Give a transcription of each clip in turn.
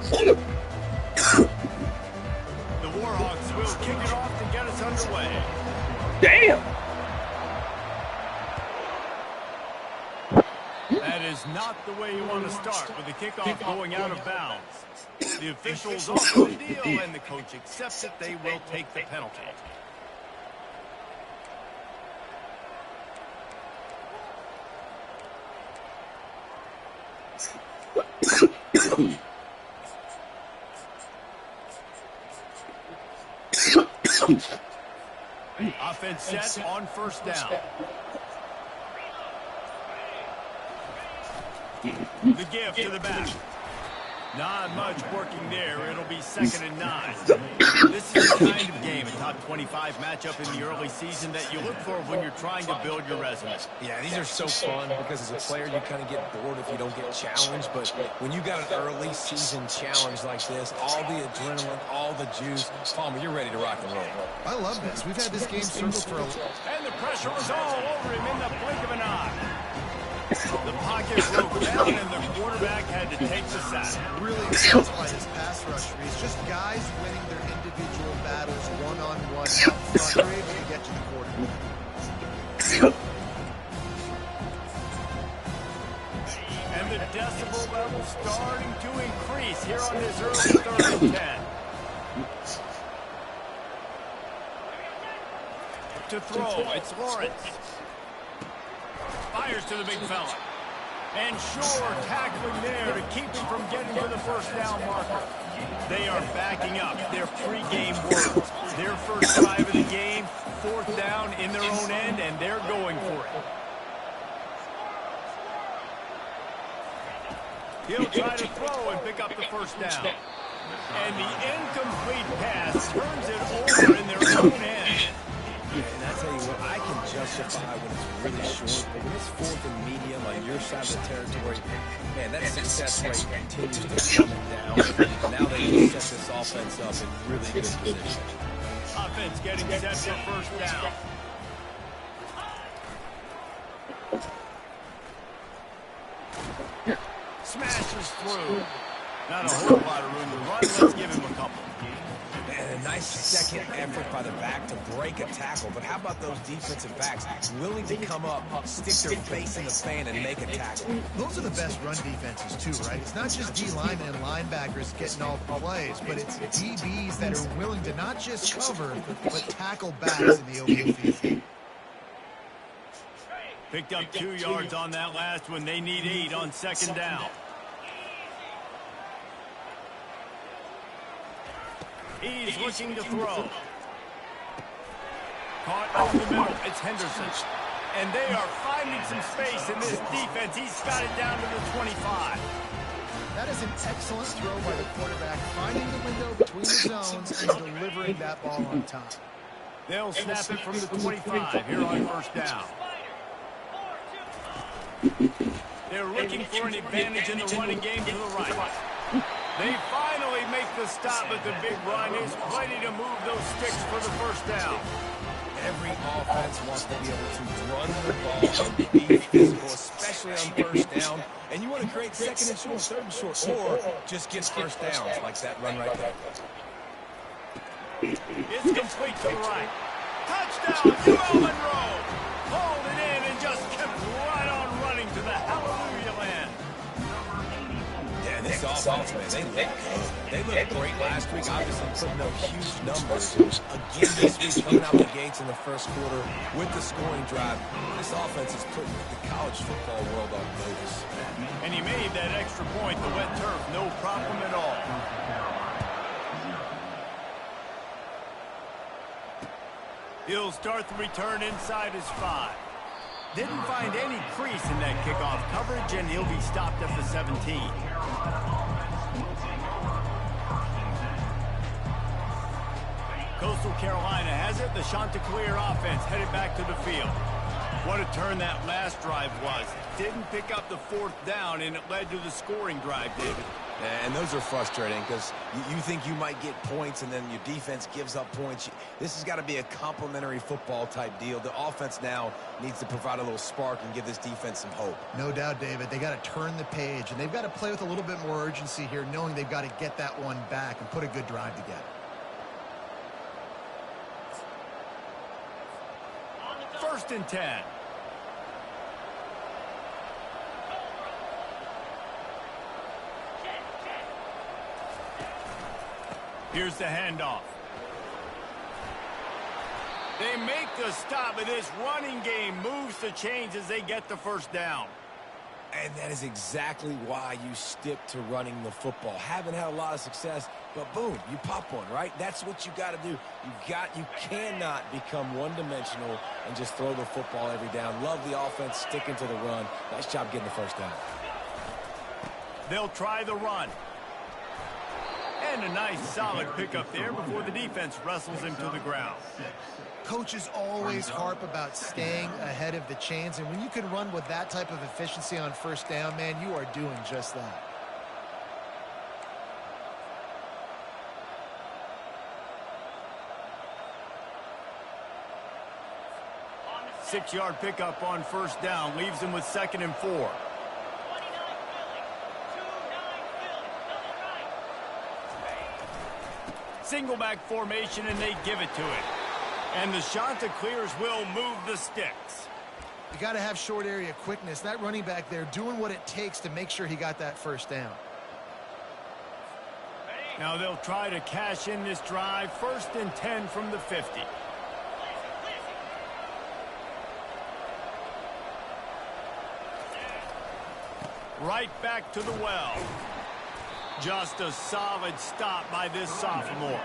The Warhawks will kick it off to get us underway. Damn! That is not the way you want to start with the kickoff going out of bounds. The officials offer the deal, and the coach accepts it. They will take the penalty. Offense set on first down. The give to the back. Not much working there. It'll be 2nd and 9. This is the kind of game, a top 25 matchup in the early season that you look for when you're trying to build your resume. Yeah, these are so fun because as a player you kind of get bored if you don't get challenged. But when you got an early season challenge like this, all the adrenaline, all the juice, Palmer, you're ready to rock and roll. I love this. We've had this game circled for a... And the pressure was all over him in the blink of an eye. The pocket broke down, and the quarterback had to take the sack. Really impressed by this pass rush, Reese. Just guys winning their individual battles one-on-one up front. They're able to get to the quarterback. And the decibel level starting to increase here on this early 3rd and 10. To throw, it's Lawrence. Fires to the big fella. And sure, tackling there to keep him from getting to the first down marker. They are backing up their pregame words. Their first drive of the game, 4th down in their own end, and they're going for it. He'll try to throw and pick up the first down. And the incomplete pass turns it over in their own end. And I tell you what, I can justify when it's really short, but when it's 4th and medium on your side of the territory, man, that success rate continues to come down. Now they set this offense up in really good position. Offense getting set for first down. Smashes through. Not a whole lot of room to run. Let's give him a couple. And a nice second effort by the back to break a tackle. But how about those defensive backs willing to come up, stick their face in the fan, and make a tackle? Those are the best run defenses, too, right? It's not just D linemen and linebackers getting all the plays, but it's DBs that are willing to not just cover, but tackle backs in the open field. Picked up 2 yards on that last one. They need 8 on 2nd down. He's looking to throw. Caught over the middle. It's Henderson. And they are finding some space in this defense. He's got it down to the 25. That is an excellent throw by the quarterback, finding the window between the zones and delivering that ball on time. They'll snap it from the 25 here on first down. They're looking for an advantage in the running game to the right. They finally make the stop, but the big run is ready to move those sticks for the first down. Every offense wants to be able to run the ball and be physical, especially on first down. And you want to create 2nd and short, 3rd and short, or just get first downs like that run right there. It's complete to the right. Touchdown, Monroe! Hauled it in and just kept right on running to the hallelujah land. Yeah, this offense, man, they looked great last week, obviously putting up huge numbers. Again this week, coming out the gates in the first quarter with the scoring drive. This offense is putting the college football world on notice. And he made that extra point, the wet turf, no problem at all. He'll start the return inside his 5. Didn't find any crease in that kickoff coverage, and he'll be stopped at the 17. Coastal Carolina has it. The Chanticleer offense headed back to the field. What a turn that last drive was. Didn't pick up the 4th down, and it led to the scoring drive, David. And those are frustrating because you think you might get points and then your defense gives up points. This has got to be a complementary football type deal. The offense now needs to provide a little spark and give this defense some hope. No doubt, David. They got to turn the page, and they've got to play with a little bit more urgency here, knowing they've got to get that one back and put a good drive together. First and 10. Here's the handoff. They make the stop, and this running game moves the chains as they get the first down. And that is exactly why you stick to running the football. Haven't had a lot of success, but boom, you pop one, right? That's what you got to do. You cannot become one-dimensional and just throw the football every down. Love the offense, sticking to the run. Nice job getting the first down. They'll try the run. And a nice solid pickup there before the defense wrestles him to the ground. Coaches always harp about staying ahead of the chains, and when you can run with that type of efficiency on first down, man, you are doing just that. Six-yard pickup on first down leaves him with 2nd and 4. Single back formation, and they give it to it. And the Chanticleers will move the sticks. You got to have short area quickness. That running back there doing what it takes to make sure he got that first down. Now they'll try to cash in this drive. 1st and 10 from the 50. Right back to the well. Just a solid stop by this sophomore.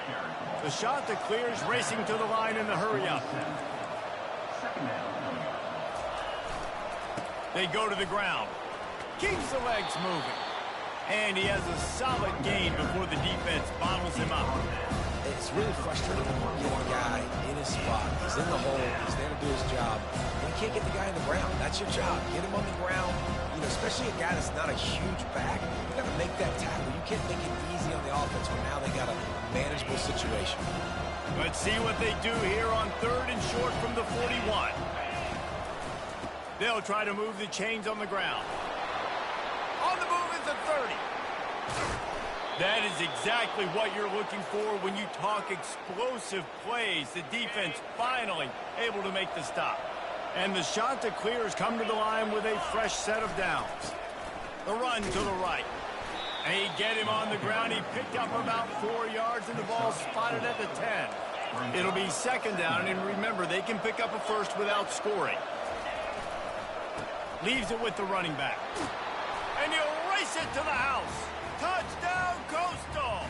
The Chanticleers racing to the line in the hurry-up. They go to the ground. Keeps the legs moving. And he has a solid gain before the defense bottles him up. It's really frustrating when you get a guy in his spot. He's in the hole. He's there to do his job. And you can't get the guy in the ground. That's your job. Get him on the ground. You know, especially a guy that's not a huge back. You got to make that tackle. You can't make it easy on the offense when now they got a manageable situation. Let's see what they do here on 3rd and short from the 41. They'll try to move the chains on the ground. On the move is the 30. That is exactly what you're looking for when you talk explosive plays. The defense finally able to make the stop. And the Chanticleers come to the line with a fresh set of downs. The run to the right. They get him on the ground. He picked up about 4 yards, and the ball spotted at the 10. It'll be 2nd down, and remember, they can pick up a first without scoring. Leaves it with the running back. And he'll race it to the house. Touchdown, Coastal!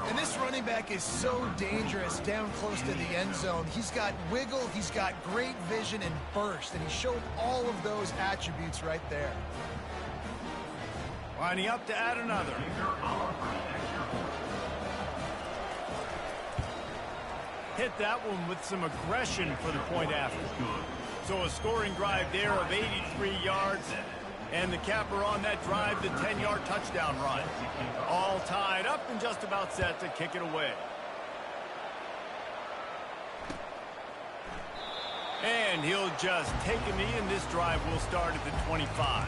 And this running back is so dangerous down close to the end zone. He's got wiggle, he's got great vision and burst, and he showed all of those attributes right there. Lining up to add another. Hit that one with some aggression for the point after. So a scoring drive there of 83 yards. And the capper on that drive, the 10-yard touchdown run. All tied up and just about set to kick it away. And he'll just take a knee, and this drive will start at the 25.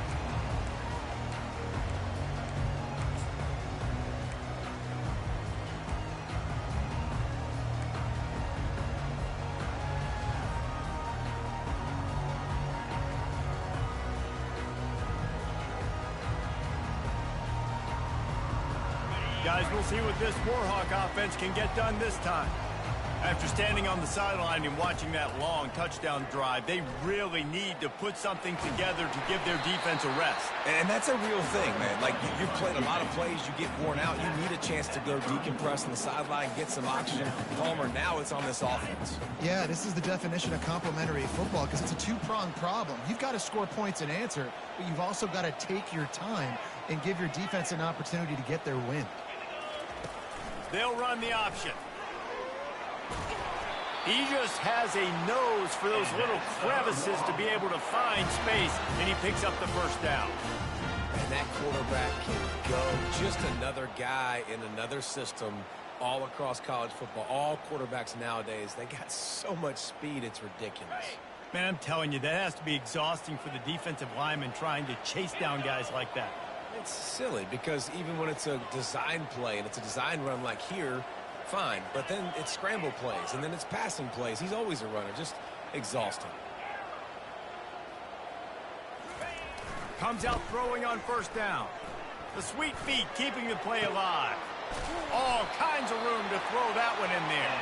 Guys, we'll see what this Warhawk offense can get done this time. After standing on the sideline and watching that long touchdown drive, they really need to put something together to give their defense a rest. And that's a real thing, man. Like, you've played a lot of plays, you get worn out, you need a chance to go decompress on the sideline, get some oxygen. Palmer, now it's on this offense. Yeah, this is the definition of complementary football because it's a two-pronged problem. You've got to score points and answer, but you've also got to take your time and give your defense an opportunity to get their win. They'll run the option. He just has a nose for those little crevices to be able to find space, and he picks up the first down. and that quarterback can go. Just another guy in another system all across college football. All quarterbacks nowadays, they got so much speed, it's ridiculous. Man, I'm telling you, that has to be exhausting for the defensive lineman trying to chase down guys like that. It's silly because even when it's a design play and it's a design run like here, fine. But then it's scramble plays, and then it's passing plays. He's always a runner, just exhausting. Comes out throwing on first down. The sweet feet keeping the play alive. All kinds of room to throw that one in there.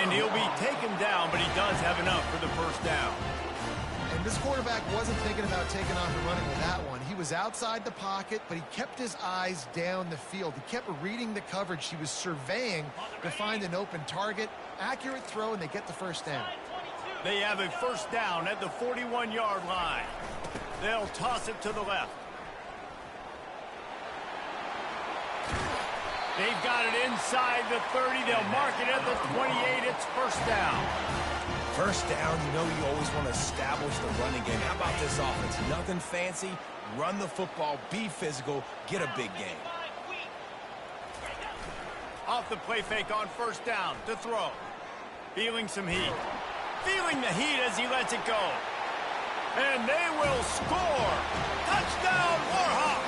And he'll be taken down, but he does have enough for the first down. And this quarterback wasn't thinking about taking off and running with that one. He was outside the pocket, but he kept his eyes down the field. He kept reading the coverage. He was surveying to find an open target. Accurate throw, and they get the first down. They have a first down at the 41-yard line. They'll toss it to the left. They've got it inside the 30. They'll mark it at the 28. It's first down. First down, you know you always want to establish the running game. How about this offense? Nothing fancy. Run the football, be physical, get a big game. Off the play fake on first down to throw. Feeling some heat. Feeling the heat as he lets it go. And they will score. Touchdown, Warhawks.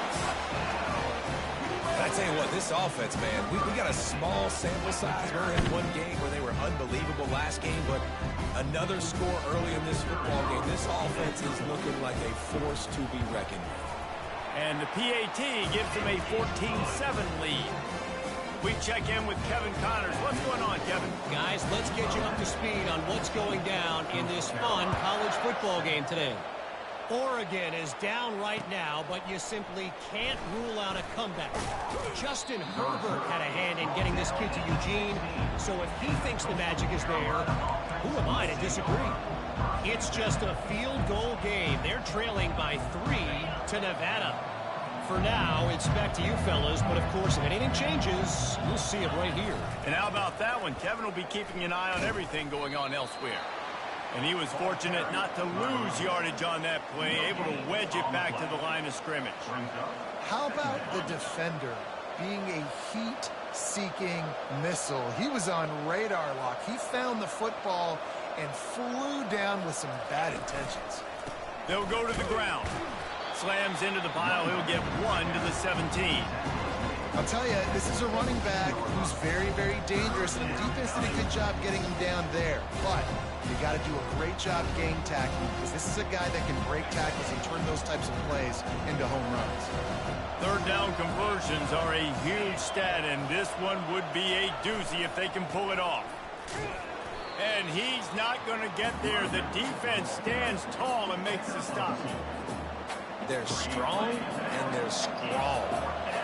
I tell you what, this offense, man, we got a small sample size. We're in one game where they were unbelievable last game, but another score early in this football game. This offense is looking like a force to be reckoned with. And the PAT gives them a 14-7 lead. We check in with Kevin Connors. What's going on, Kevin? Guys, let's get you up to speed on what's going down in this fun college football game today. Oregon is down right now, but you simply can't rule out a comeback. Justin Herbert had a hand in getting this kid to Eugene, so if he thinks the magic is there, who am I to disagree? It's just a field goal game. They're trailing by 3 to Nevada. For now, it's back to you fellas, but of course, if anything changes, you'll see it right here. And how about that one? Kevin will be keeping an eye on everything going on elsewhere. And he was fortunate not to lose yardage on that play, able to wedge it back to the line of scrimmage. How about the defender being a heat-seeking missile? He was on radar lock. He found the football and flew down with some bad intentions. They'll go to the ground. Slams into the pile. He'll get 1 to the 17. I'll tell you, this is a running back who's very, very dangerous, and the defense did a good job getting him down there. But you got to do a great job game tackling, because this is a guy that can break tackles and turn those types of plays into home runs. Third down conversions are a huge stat, and this one would be a doozy if they can pull it off. And he's not going to get there. The defense stands tall and makes the stop. They're strong and they're scrawl.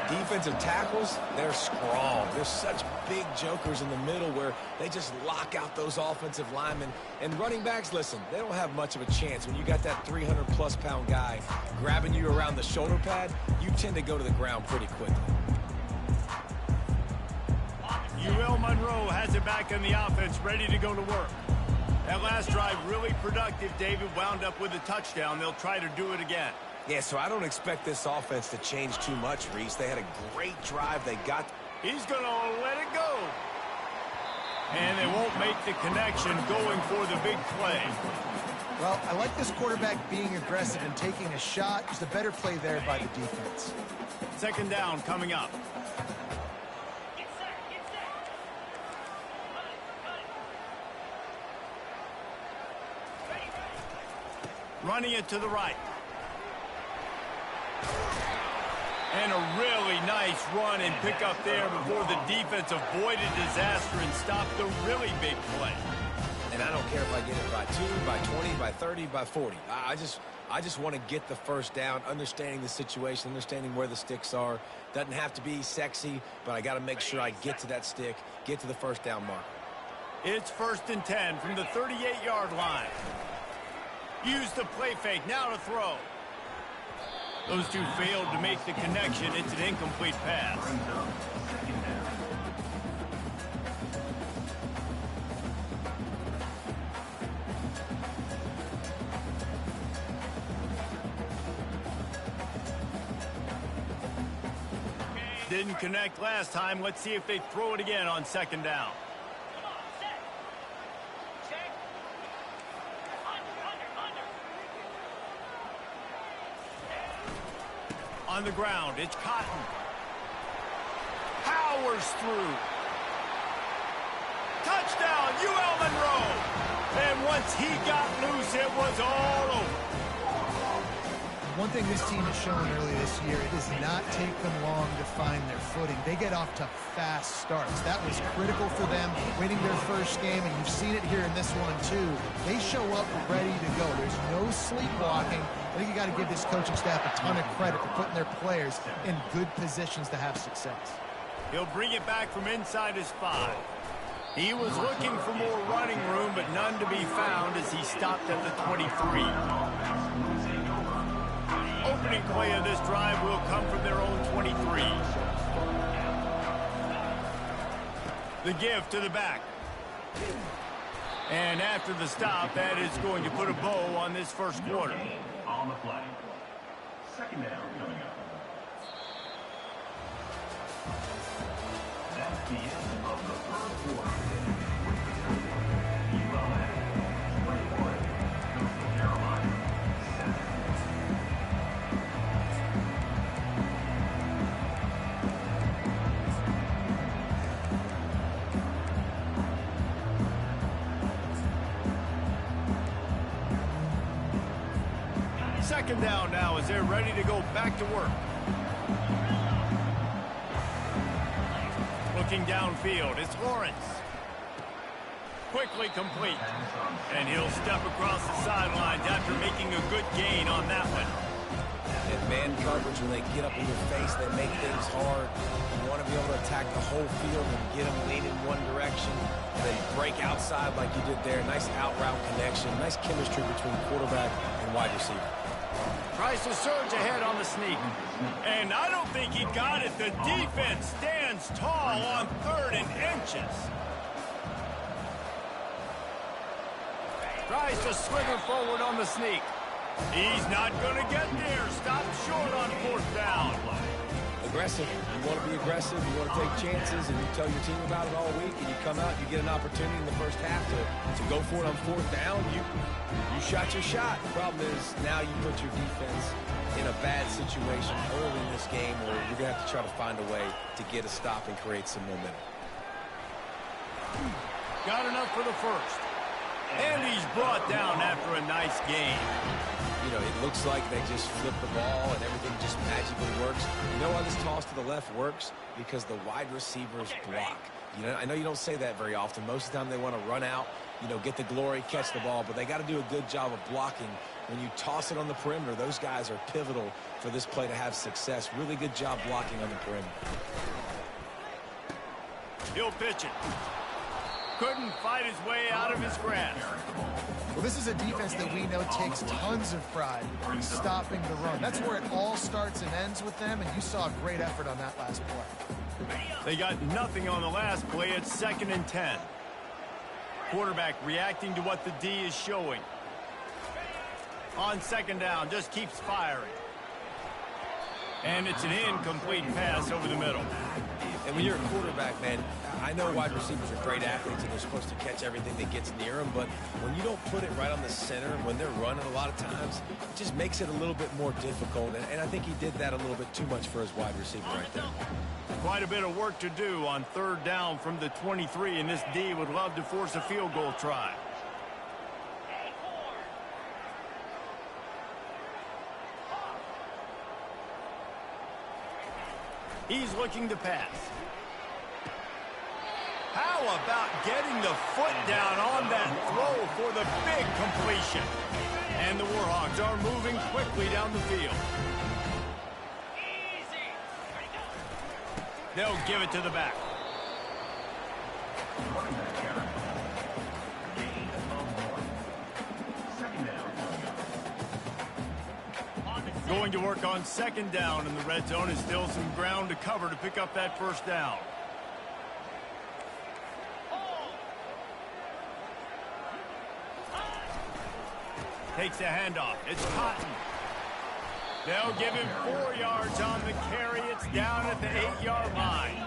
Defensive tackles, they're scrawl. There's such big jokers in the middle where they just lock out those offensive linemen. And running backs, listen, they don't have much of a chance. When you got that 300-plus pound guy grabbing you around the shoulder pad, you tend to go to the ground pretty quickly. Monroe has it back on the offense, ready to go to work. That last drive really productive. David wound up with a touchdown. They'll try to do it again. Yeah, so I don't expect this offense to change too much, Reese. They had a great drive. They got... He's going to let it go. And they won't make the connection going for the big play. Well, I like this quarterback being aggressive and taking a shot. It's the better play there by the defense. Second down coming up. Running it to the right. And a really nice run and pick up there before the defense avoided disaster and stopped the really big play. And I don't care if I get it by 2, by 20, by 30, by 40. I just want to get the first down, understanding the situation, understanding where the sticks are. Doesn't have to be sexy, but I got to make sure I get to that stick, get to the first down mark. It's 1st and 10 from the 38-yard line. Use the play fake, now to throw. Those two failed to make the connection. It's an incomplete pass. Didn't connect last time. Let's see if they throw it again on second down. On the ground, it's Cotton. Powers through. Touchdown, UL Monroe. And once he got loose, it was all over. One thing this team has shown early this year, it does not take them long to find their footing. They get off to fast starts. That was critical for them, winning their first game, and you've seen it here in this one too. They show up ready to go. There's no sleepwalking. I think you got to give this coaching staff a ton of credit for putting their players in good positions to have success. He'll bring it back from inside his 5. He was looking for more running room, but none to be found as he stopped at the 23. Opening play of this drive will come from their own 23. The give to the back. And after the stop, that is going to put a bow on this first quarter. On the play. Second down coming up. That's the end of the first quarter. Second down now as they're ready to go back to work. Looking downfield, it's Lawrence. Quickly complete. And he'll step across the sidelines after making a good gain on that one. And man coverage, when they get up in your face, they make things hard. You want to be able to attack the whole field and get them leaning one direction, and then break outside like you did there. Nice out route connection, nice chemistry between quarterback and wide receiver. Tries to surge ahead on the sneak. And I don't think he got it. The defense stands tall on 3rd and inches. Tries to slither forward on the sneak. He's not going to get there. Stop short on 4th down. Aggressive. You want to be aggressive. You want to take chances, and you tell your team about it all week, and you come out, you get an opportunity in the first half to go for it on 4th down. You shot your shot. The problem is now you put your defense in a bad situation early in this game where you're going to have to try to find a way to get a stop and create some momentum. Got enough for the first. And he's brought down after a nice game. You know, it looks like they just flip the ball and everything just magically works. You know why this toss to the left works? Because the wide receivers block. You know, I know you don't say that very often. Most of the time they want to run out, you know, get the glory, catch the ball, but they got to do a good job of blocking. When you toss it on the perimeter, those guys are pivotal for this play to have success. Really good job blocking on the perimeter. He'll pitch it. Couldn't fight his way out of his grasp. Well, this is a defense that we know takes tons of pride in stopping the run. That's where it all starts and ends with them, and you saw a great effort on that last play. They got nothing on the last play. It's 2nd and 10. Quarterback reacting to what the D is showing. On 2nd down, just keeps firing. And it's an incomplete pass over the middle. And when you're a quarterback, man, I know wide receivers are great athletes and they're supposed to catch everything that gets near them, but when you don't put it right on the center, when they're running a lot of times, it just makes it a little bit more difficult. And I think he did that a little bit too much for his wide receiver right there. Quite a bit of work to do on 3rd down from the 23, and this D would love to force a field goal try. He's looking to pass. How about getting the foot down on that throw for the big completion? And the Warhawks are moving quickly down the field. They'll give it to the back. Going to work on 2nd down in the red zone is still some ground to cover to pick up that 1st down. Takes a handoff. It's Cotton. They'll give him 4 yards on the carry. It's down at the 8-yard line.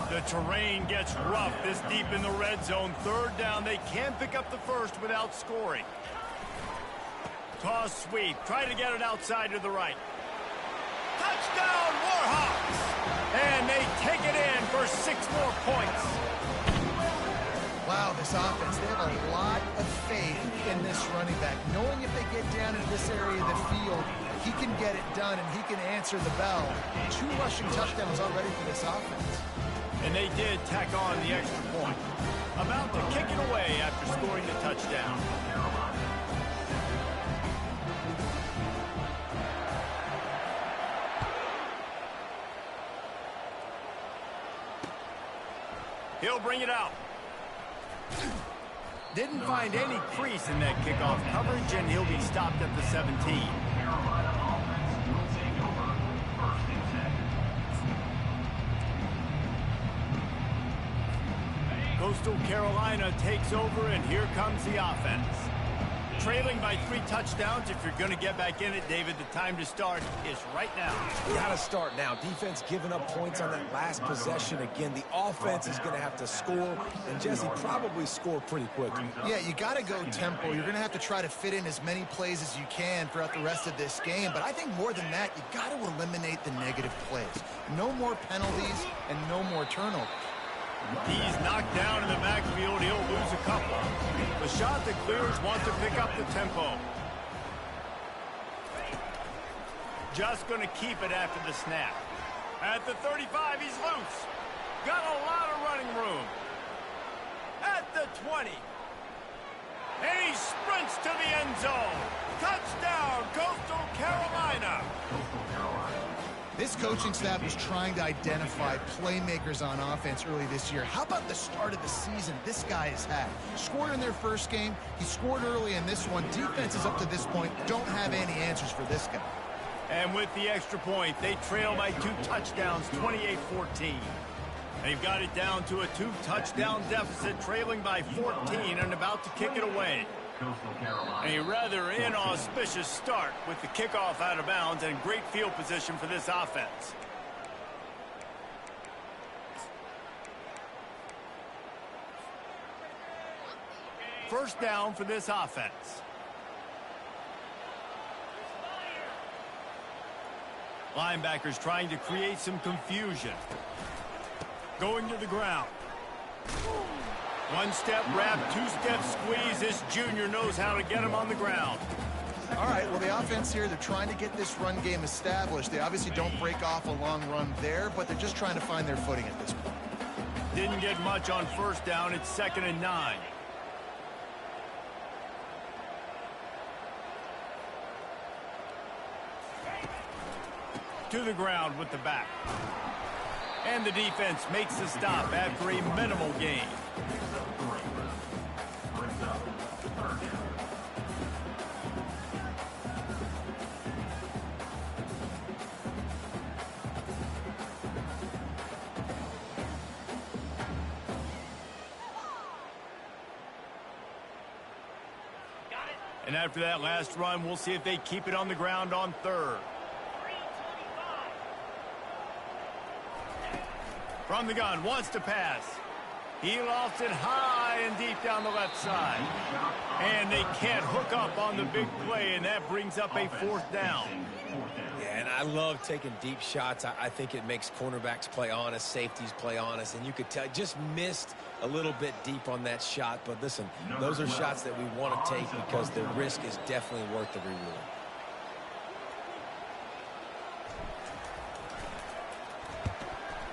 The terrain gets rough this deep in the red zone. 3rd down. They can't pick up the first without scoring. Toss sweep. Try to get it outside to the right. Touchdown, Warhawks! And they take it in for 6 more points. Wow, this offense, they have a lot of faith in this running back. Knowing if they get down into this area of the field, he can get it done and he can answer the bell. 2 rushing touchdowns already for this offense. And they did tack on the extra point. About to kick it away after scoring the touchdown. He'll bring it out. Didn't find any crease in that kickoff coverage, and he'll be stopped at the 17. Coastal Carolina takes over, and here comes the offense. Trailing by 3 touchdowns. If you're going to get back in it, David, the time to start is right now. You got to start now. Defense giving up points on that last possession. Again, the offense is going to have to score, and Jesse probably score pretty quickly. Yeah, you got to go tempo. You're going to have to try to fit in as many plays as you can throughout the rest of this game. But I think more than that, you got to eliminate the negative plays. No more penalties and no more turnovers. He's knocked down in the backfield. He'll lose a couple. The shot that clears wants to pick up the tempo. Just going to keep it after the snap. At the 35, he's loose. Got a lot of running room. At the 20. And he sprints to the end zone. Touchdown, Coastal Carolina. This coaching staff is trying to identify playmakers on offense early this year. How about the start of the season this guy has had? Scored in their first game. He scored early in this one. Defenses up to this point don't have any answers for this guy. And with the extra point, they trail by 2 touchdowns, 28-14. They've got it down to a 2-touchdown deficit, trailing by 14 and about to kick it away. A rather inauspicious start with the kickoff out of bounds and great field position for this offense. First down for this offense. Linebackers trying to create some confusion. Going to the ground. 1-step wrap, 2-step squeeze. This junior knows how to get him on the ground. All right, well, the offense here, they're trying to get this run game established. They obviously don't break off a long run there, but they're just trying to find their footing at this point. Didn't get much on first down. It's 2nd and 9. To the ground with the back. And the defense makes the stop after a minimal gain. And after that last run, we'll see if they keep it on the ground on 3rd. From the gun, wants to pass. He lofts it high and deep down the left side. And they can't hook up on the big play, and that brings up a 4th down. Yeah, and I love taking deep shots. I think it makes cornerbacks play honest, safeties play honest, and you could tell just missed a little bit deep on that shot. But listen, those are shots that we want to take because the risk is definitely worth the reward.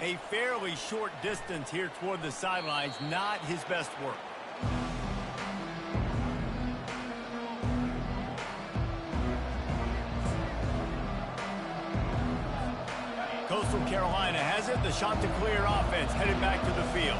A fairly short distance here toward the sidelines, not his best work. Coastal Carolina has it. The shot to clear offense headed back to the field.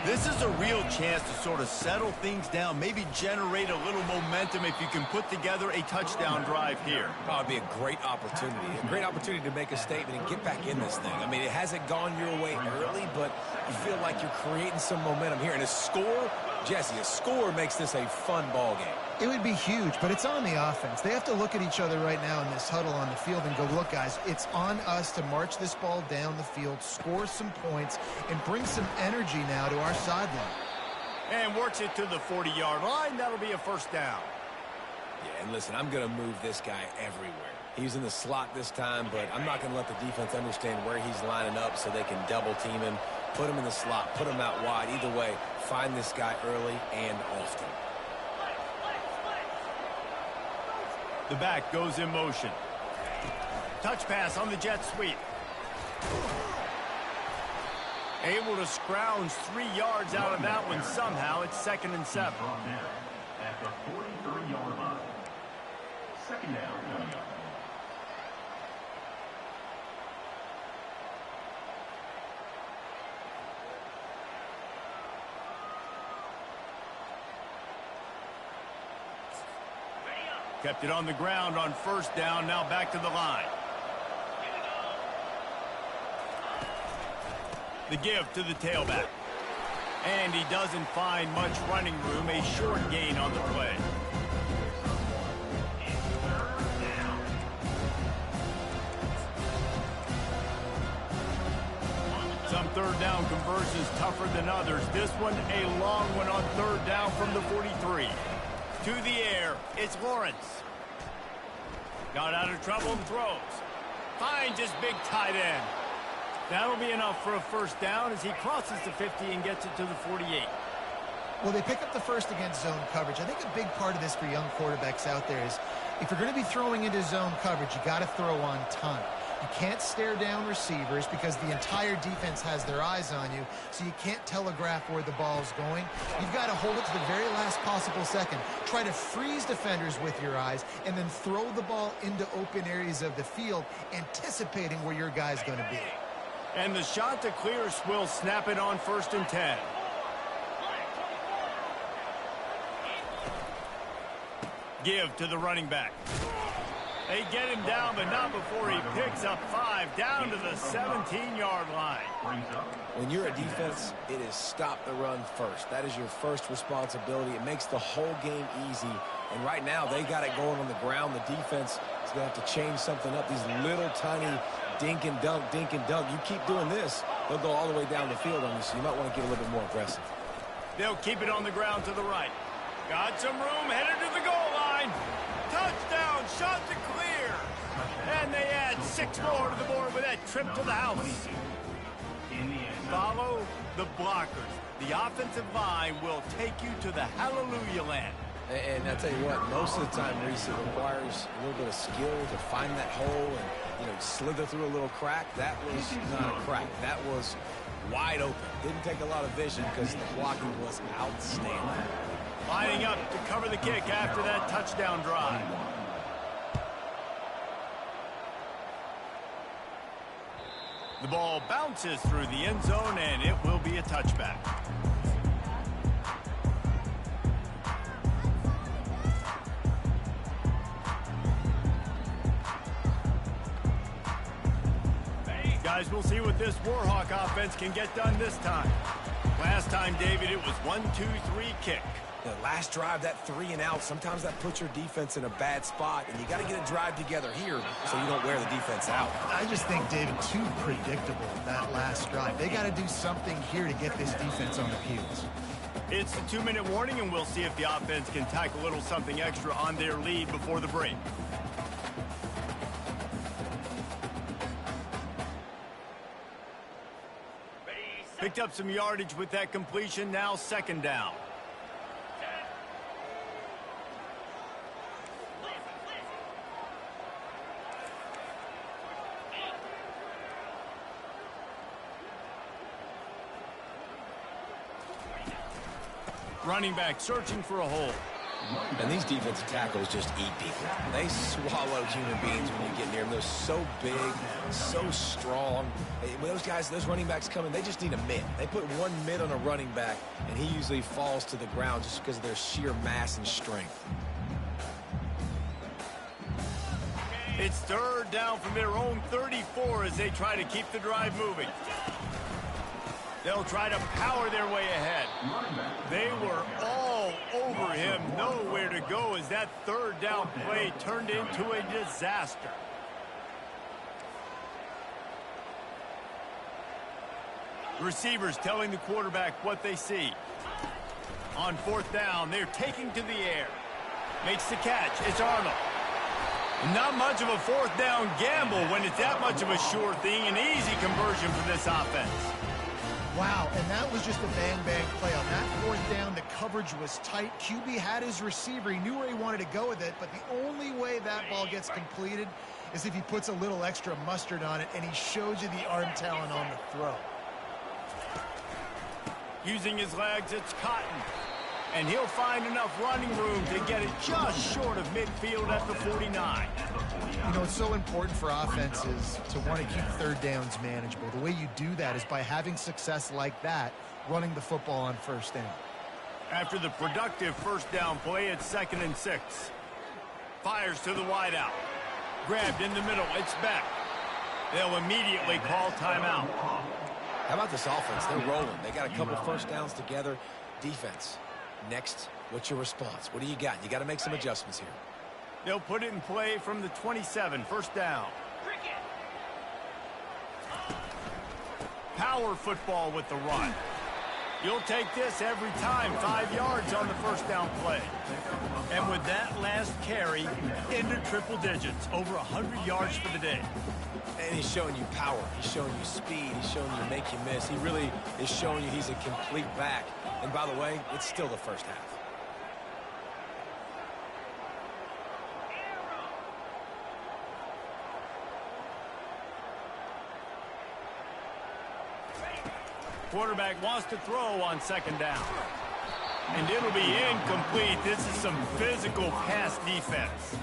This is a real chance to sort of settle things down, maybe generate a little momentum if you can put together a touchdown drive here. Oh, it'd be a great opportunity to make a statement and get back in this thing. I mean, it hasn't gone your way early, but I feel like you're creating some momentum here. And a score Jesse, a score makes this a fun ball game. It would be huge, but it's on the offense. They have to look at each other right now in this huddle on the field and go, look, guys, it's on us to march this ball down the field, score some points, and bring some energy now to our sideline. And works it to the 40-yard line. That'll be a first down. Yeah, and listen, I'm going to move this guy everywhere. He's in the slot this time, but I'm not going to let the defense understand where he's lining up so they can double team him, put him in the slot, put him out wide. Either way, find this guy early and often. The back goes in motion. Touch pass on the jet sweep. Able to scrounge 3 yards out of that one somehow. It's 2nd and 7. Brought down at the 43-yard line. Second down coming up. Kept it on the ground on first down. Now back to the line. The give to the tailback. And he doesn't find much running room. A short gain on the play. Some third down conversions tougher than others. This one a long one on third down from the 43. To the air, it's Lawrence. Got out of trouble and throws. Finds his big tight end. That'll be enough for a first down as he crosses the 50 and gets it to the 48. Well, they pick up the first against zone coverage. I think a big part of this for young quarterbacks out there is if you're going to be throwing into zone coverage, you got to throw on time. You can't stare down receivers because the entire defense has their eyes on you, so you can't telegraph where the ball's going. You've got to hold it to the very last possible second. Try to freeze defenders with your eyes and then throw the ball into open areas of the field, anticipating where your guy's going to be. And the shot to clear will snap it on 1st and 10. Give to the running back. They get him down, but not before he picks up 5 down to the 17-yard line. When you're a defense, it is stop the run first. That is your first responsibility. It makes the whole game easy. And right now, they got it going on the ground. The defense is going to have to change something up. These little tiny dink and dunk, dink and dunk. You keep doing this, they'll go all the way down the field on you, so you might want to get a little bit more aggressive. They'll keep it on the ground to the right. Got some room, headed to the goal line. Touchdown, shot to clear. And they add 6 more to the board with that trip to the house. Follow the blockers. The offensive line will take you to the hallelujah land. And I tell you what, most of the time, Reese, it requires a little bit of skill to find that hole and, slither through a little crack. That was not a crack. That was wide open. Didn't take a lot of vision because the blocking was outstanding. Lining up to cover the kick after that touchdown drive. The ball bounces through the end zone, and it will be a touchback. Guys, we'll see what this Warhawk offense can get done this time. Last time, David, it was 1-2-3 kick. The last drive, that 3 and out, sometimes that puts your defense in a bad spot, and you got to get a drive together here so you don't wear the defense out. I just think, David, too predictable, that last drive. They got to do something here to get this defense on their heels. It's the 2-minute warning, and we'll see if the offense can tack a little something extra on their lead before the break. Picked up some yardage with that completion, now 2nd down. Running back searching for a hole. And these defensive tackles just eat people. They swallow human beings when you get near them. They're so big, so strong. When those guys, those running backs come in, they just need a mid. They put one mid on a running back, and he usually falls to the ground just because of their sheer mass and strength. It's 3rd down from their own 34 as they try to keep the drive moving. They'll try to power their way ahead. They were all over him, nowhere to go as that third down play turned into a disaster. Receivers telling the quarterback what they see. On fourth down, they're taking to the air. Makes the catch. It's Arnold. Not much of a fourth down gamble when it's that much of a sure thing. An easy conversion for this offense. Wow, and that was just a bang-bang play. On that fourth down, the coverage was tight. QB had his receiver. He knew where he wanted to go with it, but the only way that ball gets completed is if he puts a little extra mustard on it, and he shows you the arm talent on the throw. Using his legs, it's Cotton. And he'll find enough running room to get it just short of midfield at the 49. You know, it's so important for offenses to want to keep third downs manageable. The way you do that is by having success like that, running the football on first down. After the productive first down play, it's 2nd and 6. Fires to the wideout. Grabbed in the middle. It's Beck. They'll immediately call timeout. How about this offense? They're rolling. They got a couple first downs together. Defense. Next, what's your response? What do you got? You got to make some adjustments here. They'll put it in play from the 27, first down. Power football with the run. You'll take this every time. 5 yards on the first down play. And with that last carry, into triple digits. Over 100 yards for the day. And he's showing you power. He's showing you speed. He's showing you make you miss. He really is showing you he's a complete back. And by the way, it's still the first half. Quarterback wants to throw on second down. And it'll be incomplete. This is some physical pass defense.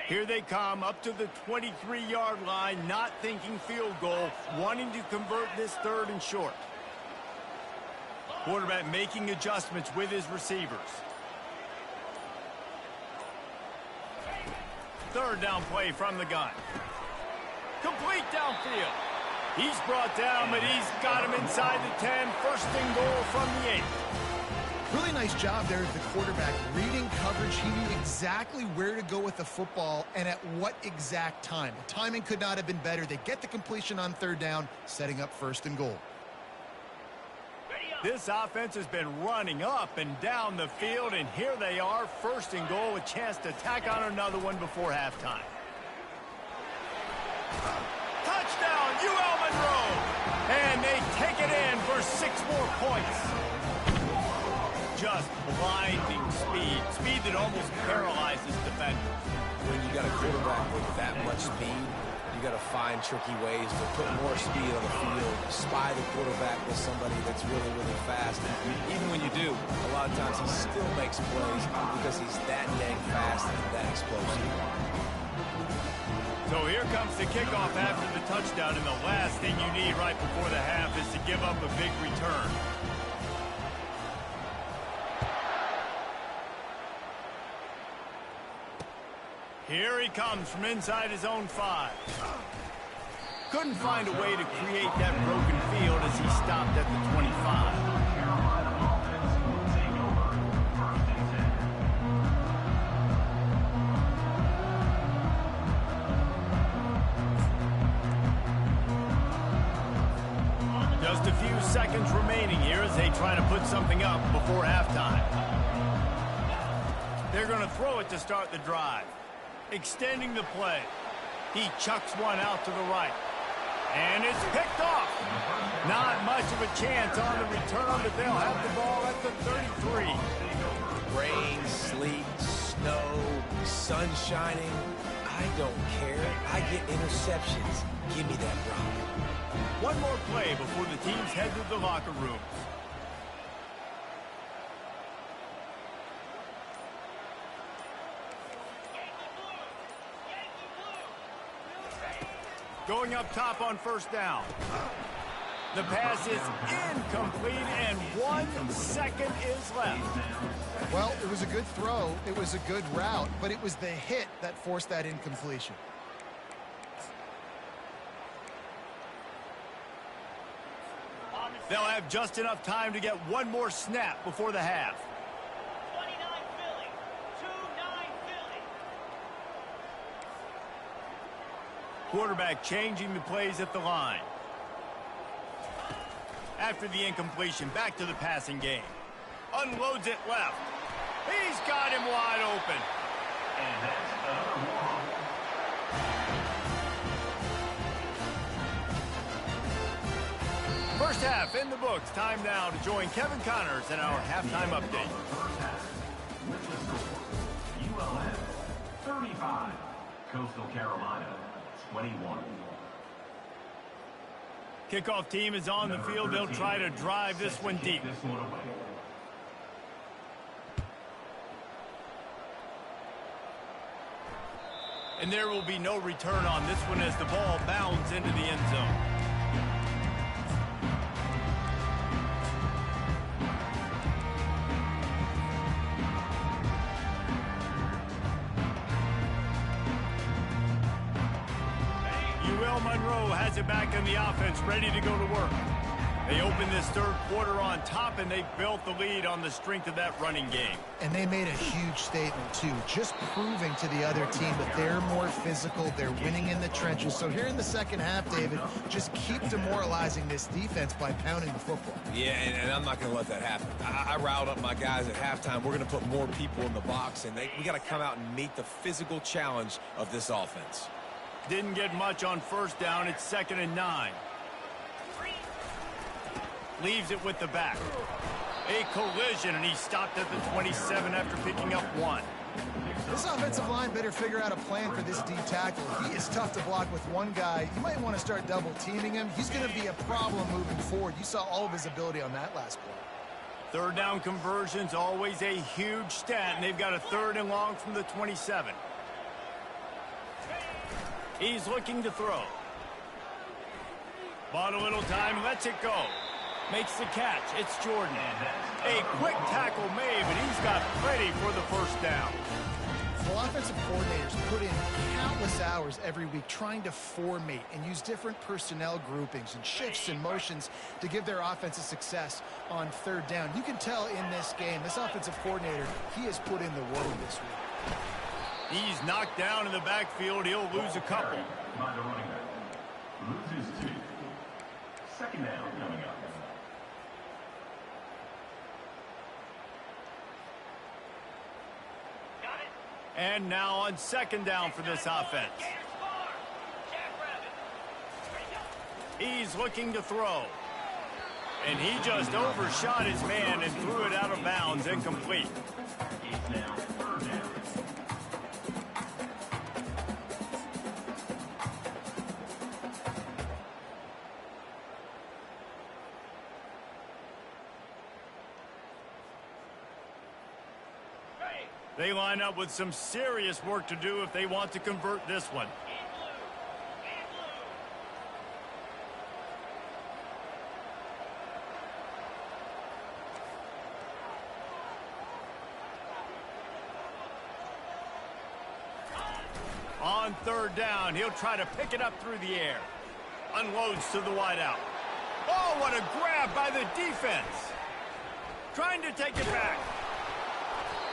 Here they come up to the 23-yard line, not thinking field goal, wanting to convert this 3rd and short. Quarterback making adjustments with his receivers. 3rd down play from the gun. Complete downfield. He's brought down, but he's got him inside the 10. 1st and goal from the 8. Really nice job there of the quarterback reading coverage. He knew exactly where to go with the football and at what exact time. The timing could not have been better. They get the completion on 3rd down, setting up 1st and goal. This offense has been running up and down the field, and here they are, 1st and goal, a chance to tack on another one before halftime. Touchdown, UL Monroe! And they take it in for 6 more points. Just blinding speed. Speed that almost paralyzes defenders. When you got a quarterback with that much speed, you got to find tricky ways to put more speed on the field, spy the quarterback with somebody that's really, really fast. And even when you do, a lot of times he still makes plays because he's that dang fast and that explosive. So here comes the kickoff after the touchdown, and the last thing you need right before the half is to give up a big return. Here he comes from inside his own 5. Couldn't find a way to create that broken field as he stopped at the 25. Just a few seconds remaining here as they try to put something up before halftime. They're going to throw it to start the drive. Extending the play. He chucks one out to the right. And it's picked off. Not much of a chance on the return, but they'll have the ball at the 33. Rain, sleet, snow, sun shining. I don't care. I get interceptions. Give me that rock. One more play before the teams head to the locker rooms. Going up top on first down. The pass is incomplete, and 1 second is left. Well, it was a good throw. It was a good route, but it was the hit that forced that incompletion. They'll have just enough time to get one more snap before the half. 29 Philly, 2-9 Philly. Quarterback changing the plays at the line. After the incompletion, back to the passing game. Unloads it left. He's got him wide open. And that's another one. First half in the books. Time now to join Kevin Connors in our halftime update. First half. With the score, ULM 35, Coastal Carolina 21. Kickoff team is on the field. They'll try to drive this one deep. This one away. And there will be no return on this one as the ball bounds into the end zone. Monroe has it back in the offense, ready to go to work. They open this third quarter on top, and they built the lead on the strength of that running game. And they made a huge statement, too, just proving to the other team that they're more physical, they're winning in the trenches. So here in the second half, David, just keep demoralizing this defense by pounding the football. Yeah, and I'm not going to let that happen. I riled up my guys at halftime. We're going to put more people in the box, and we got to come out and meet the physical challenge of this offense. Didn't get much on first down. It's 2nd and 9. Leaves it with the back. A collision, and he stopped at the 27 after picking up 1. This offensive line better figure out a plan for this D tackle. He is tough to block with one guy. You might want to start double teaming him. He's going to be a problem moving forward. You saw all of his ability on that last play. Third down conversion's always a huge stat, and they've got a 3rd and long from the 27. He's looking to throw. Bought a little time, lets it go. Makes the catch. It's Jordan. A quick tackle made, but he's got plenty for the first down. Well, offensive coordinators put in countless hours every week trying to formate and use different personnel groupings and shifts and motions to give their offensive success on 3rd down. You can tell in this game, this offensive coordinator, he has put in the work this week. He's knocked down in the backfield. He'll lose a couple. By the running back. Loses 2. 2nd down coming up. And now on 2nd down for this offense. He's looking to throw. And he just overshot his man and threw it out of bounds, incomplete. It's now 3rd down. They line up with some serious work to do if they want to convert this one. On 3rd down, he'll try to pick it up through the air. Unloads to the wideout. Oh, what a grab by the defense. Trying to take it back.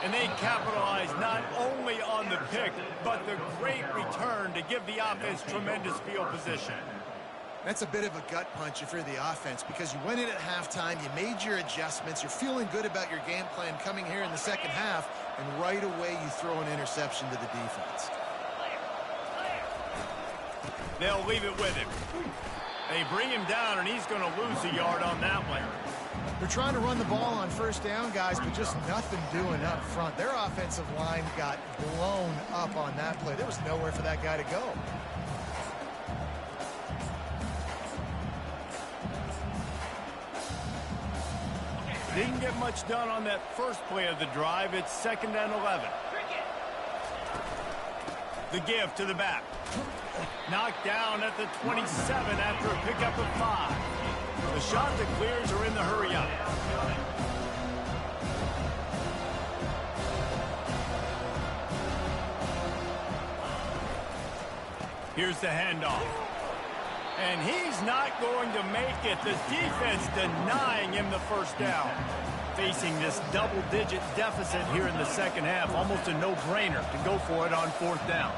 And they capitalize not only on the pick, but the great return to give the offense tremendous field position. That's a bit of a gut punch if you're the offense because you went in at halftime, you made your adjustments, you're feeling good about your game plan coming here in the second half, and right away you throw an interception to the defense. They'll leave it with him. They bring him down, and he's going to lose a yard on that one. They're trying to run the ball on first down, guys, but just nothing doing up front. Their offensive line got blown up on that play. There was nowhere for that guy to go. Didn't get much done on that first play of the drive. It's 2nd and 11. The give to the back. Knocked down at the 27 after a pickup of 5. The shot that clears are in the hurry-up. Here's the handoff. And he's not going to make it. The defense denying him the first down. Facing this double-digit deficit here in the second half. Almost a no-brainer to go for it on 4th down.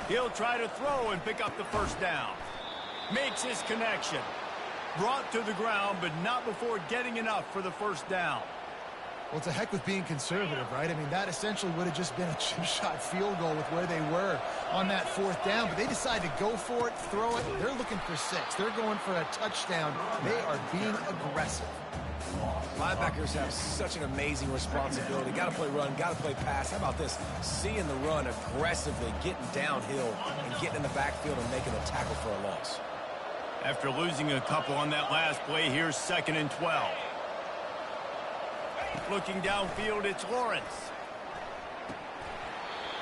He'll try to throw and pick up the first down. Makes his connection. Brought to the ground, but not before getting enough for the first down. Well, to heck with being conservative, right? I mean, that essentially would have just been a chip-shot field goal with where they were on that 4th down. But they decided to go for it, throw it. They're looking for 6. They're going for a touchdown. They are being aggressive. Linebackers have such an amazing responsibility. Got to play run, got to play pass. How about this? Seeing the run aggressively, getting downhill, and getting in the backfield and making a tackle for a loss. After losing a couple on that last play, here's 2nd and 12. Looking downfield, it's Lawrence.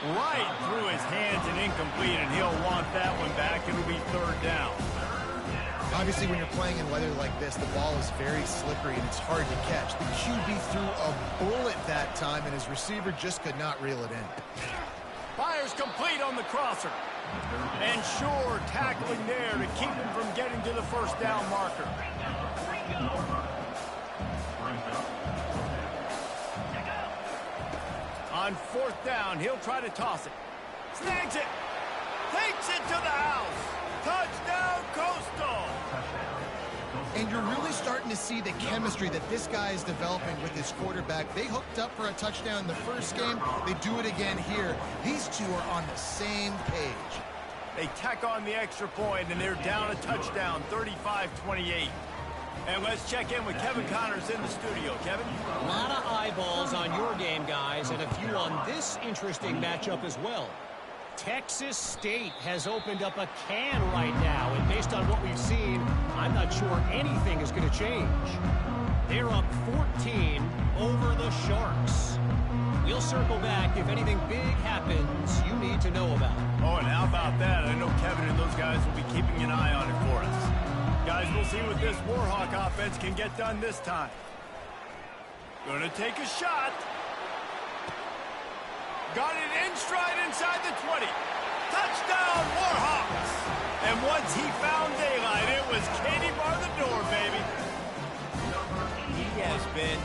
Right through his hands and incomplete, and he'll want that one back. It'll be 3rd down. Obviously, when you're playing in weather like this, the ball is very slippery and it's hard to catch. The QB threw a bullet that time, and his receiver just could not reel it in. Fires complete on the crosser. And sure, tackling there to keep him from getting to the first down marker. On 4th down, he'll try to toss it. Snags it. Takes it to the house. Touchdown, Coastal. And you're really starting to see the chemistry that this guy is developing with his quarterback. They hooked up for a touchdown in the first game. They do it again here. These two are on the same page. They tack on the extra point, and they're down a touchdown, 35-28. And let's check in with Kevin Connors in the studio. Kevin? A lot of eyeballs on your game, guys, and a few on this interesting matchup as well. Texas State has opened up a can right now, and based on what we've seen, I'm not sure anything is going to change. They're up 14 over the Sharks. We'll circle back if anything big happens you need to know about. Oh, and how about that? I know Kevin and those guys will be keeping an eye on it for us. Guys, we'll see what this Warhawk offense can get done this time. Gonna take a shot. Got it in stride inside the 20. Touchdown, Warhawks! And once he found daylight, it was Katie bar the door, baby. He has been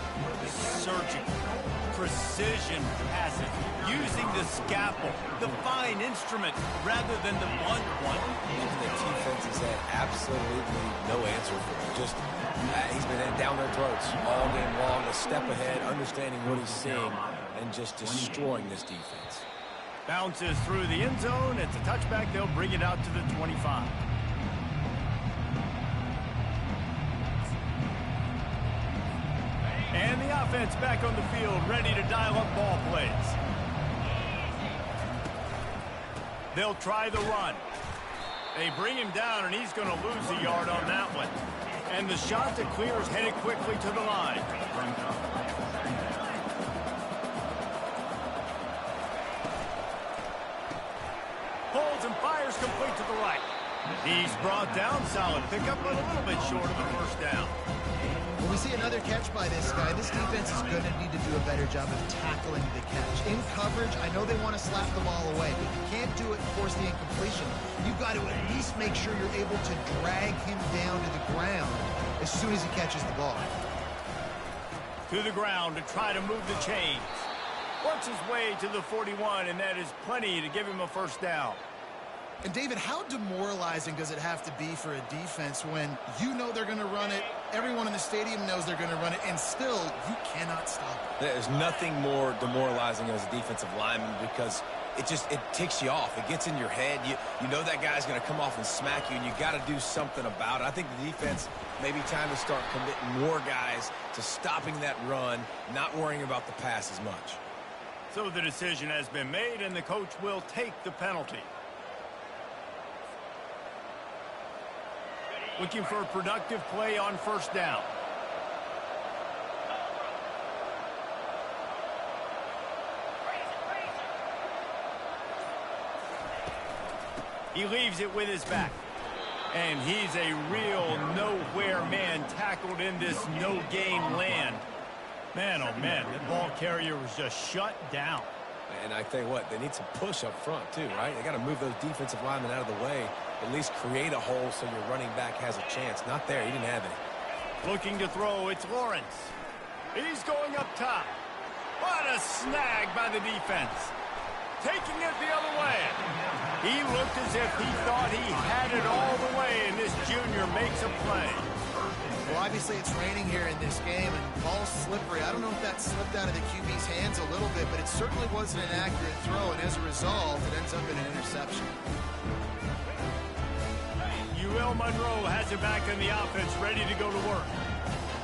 surgical, precision passing, using the scalpel, the fine instrument, rather than the blunt one. The defense has had absolutely no answer for him. Just, he's been down their throats all game long, a step ahead, understanding what he's seeing, and just destroying this defense. Bounces through the end zone. It's a touchback. They'll bring it out to the 25. And the offense back on the field, ready to dial up ball plays. They'll try the run. They bring him down, and he's going to lose a yard on that one. And the shot that clears headed quickly to the line. Holds and fires complete to the right. He's brought down, solid pickup, but a little bit short of a first down. When we see another catch by this guy, this defense is going to need to do a better job of tackling the catch. In coverage, I know they want to slap the ball away, but you can't do it and force the incompletion. You've got to at least make sure you're able to drag him down to the ground as soon as he catches the ball. To the ground to try to move the chains. Works his way to the 41, and that is plenty to give him a first down. And David, how demoralizing does it have to be for a defense when you know they're going to run it, everyone in the stadium knows they're going to run it, and still you cannot stop it? There's nothing more demoralizing as a defensive lineman because it ticks you off. It gets in your head. You know that guy's going to come off and smack you, and you got to do something about it. I think the defense may be time to start committing more guys to stopping that run, not worrying about the pass as much. So the decision has been made, and the coach will take the penalty. Looking for a productive play on first down. He leaves it with his back. And he's a real nowhere man tackled in this no-gain land. Man, oh man, the ball carrier was just shut down. And I tell you what, they need some push up front too, right? They got to move those defensive linemen out of the way, at least create a hole so your running back has a chance. Not there, he didn't have any. Looking to throw, it's Lawrence. He's going up top. What a snag by the defense. Taking it the other way. He looked as if he thought he had it all the way, and this junior makes a play. Well, obviously it's raining here in this game, and the ball's slippery. I don't know if that slipped out of the QB's hands a little bit, but it certainly wasn't an accurate throw, and as a result, it ends up in an interception. Monroe has it back in the offense, ready to go to work.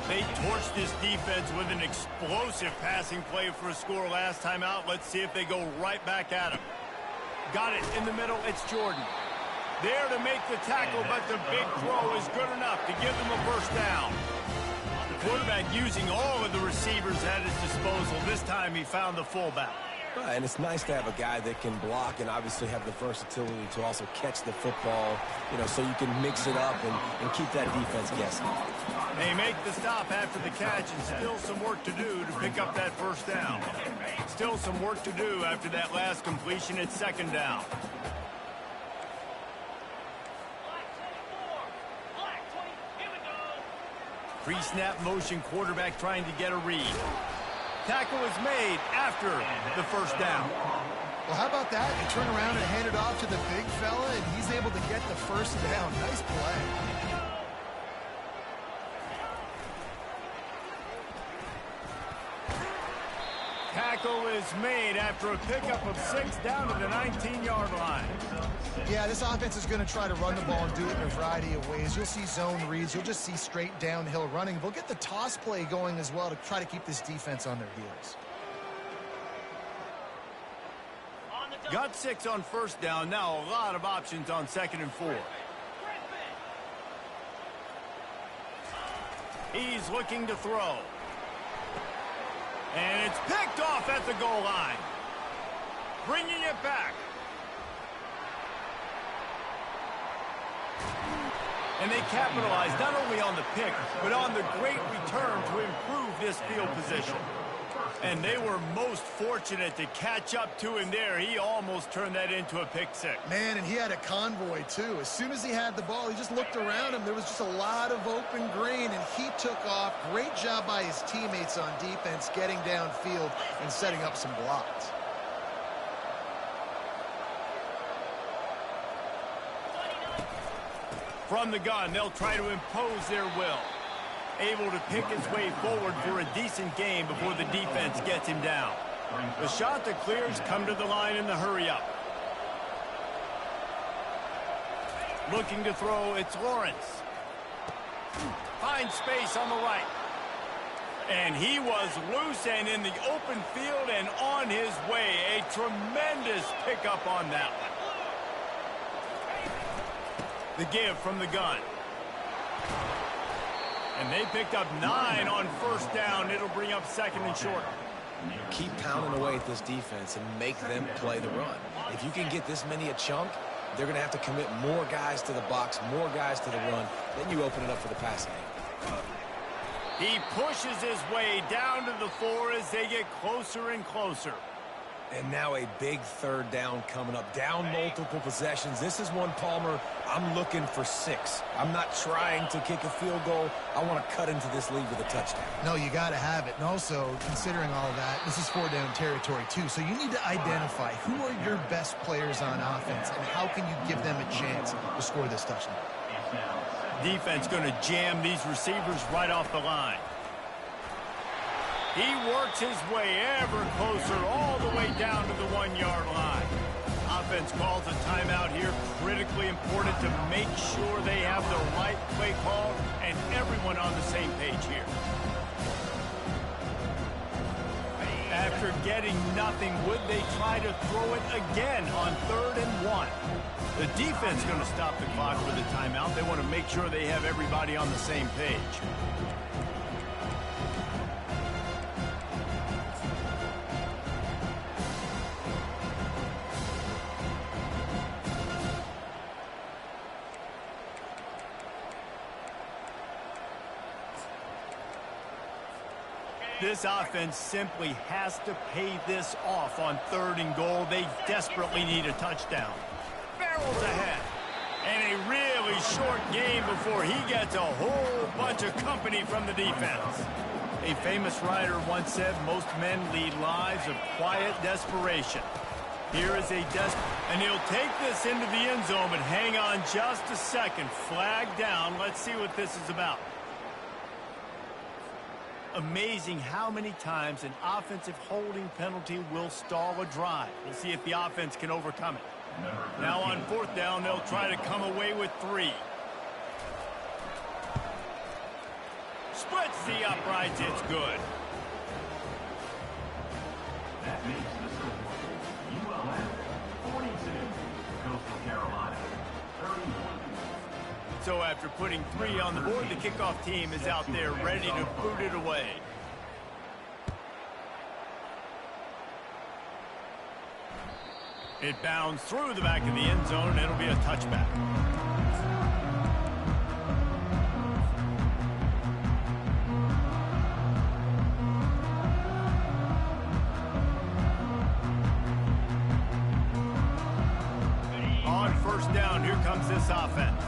They torched this defense with an explosive passing play for a score last time out. Let's see if they go right back at him. Got it in the middle. It's Jordan. There to make the tackle, but the big throw is good enough to give them a first down. The quarterback using all of the receivers at his disposal. This time he found the fullback. And it's nice to have a guy that can block and obviously have the versatility to also catch the football, you know, so you can mix it up and keep that defense guessing. They make the stop after the catch, and still some work to do to pick up that first down. Still some work to do after that last completion. It's second down. Pre-snap motion, quarterback trying to get a read. Tackle is made after the first down. Well, how about that? You turn around and hand it off to the big fella, and he's able to get the first down. Nice play. Tackle is made after a pickup of 6 down to the 19-yard line. Yeah, this offense is going to try to run the ball and do it in a variety of ways. You'll see zone reads. You'll just see straight downhill running. They'll get the toss play going as well to try to keep this defense on their heels. Got 6 on first down. Now a lot of options on 2nd and 4. He's looking to throw. And it's picked off at the goal line. Bringing it back. And they capitalized not only on the pick, but on the great return to improve this field position. And they were most fortunate to catch up to him there. He almost turned that into a pick six. Man, and he had a convoy, too. As soon as he had the ball, he just looked around him. There was just a lot of open green, and he took off. Great job by his teammates on defense, getting downfield and setting up some blocks. From the gun, they'll try to impose their will. Able to pick his way forward for a decent game before the defense gets him down. The shot that clears come to the line in the hurry-up. Looking to throw, it's Lawrence. Finds space on the right. And he was loose and in the open field and on his way. A tremendous pickup on that one. The give from the gun. And they picked up 9 on first down. It'll bring up 2nd and short. Keep pounding away at this defense and make them play the run. If you can get this many a chunk, they're going to have to commit more guys to the box, more guys to the run. Then you open it up for the passing game. He pushes his way down to the 4 as they get closer and closer. And now a big 3rd down coming up. Down multiple possessions. This is one, Palmer, I'm looking for 6. I'm not trying to kick a field goal. I want to cut into this lead with a touchdown. No, you got to have it. And also, considering all of that, this is 4-down territory, too. So you need to identify who are your best players on offense and how can you give them a chance to score this touchdown. Defense going to jam these receivers right off the line. He works his way ever closer all the way down to the 1-yard line. Offense calls a timeout here. Critically important to make sure they have the right play call and everyone on the same page here. After getting nothing, would they try to throw it again on 3rd and 1? The defense going to stop the clock with a timeout. They want to make sure they have everybody on the same page. This offense simply has to pay this off on 3rd and goal. They desperately need a touchdown. Barrels ahead. And a really short game before he gets a whole bunch of company from the defense. A famous writer once said, most men lead lives of quiet desperation. Here is and he'll take this into the end zone, but hang on just a second. Flag down. Let's see what this is about. Amazing how many times an offensive holding penalty will stall a drive. We'll see if the offense can overcome it. Now on 4th down, they'll try to come away with 3. Splits the uprights. It's good. That makes the score ULM 42, Coastal Carolina 31. So after putting 3 on the board, the kickoff team is out there ready to boot it away. It bounds through the back of the end zone, and it'll be a touchback. On 1st down, here comes this offense.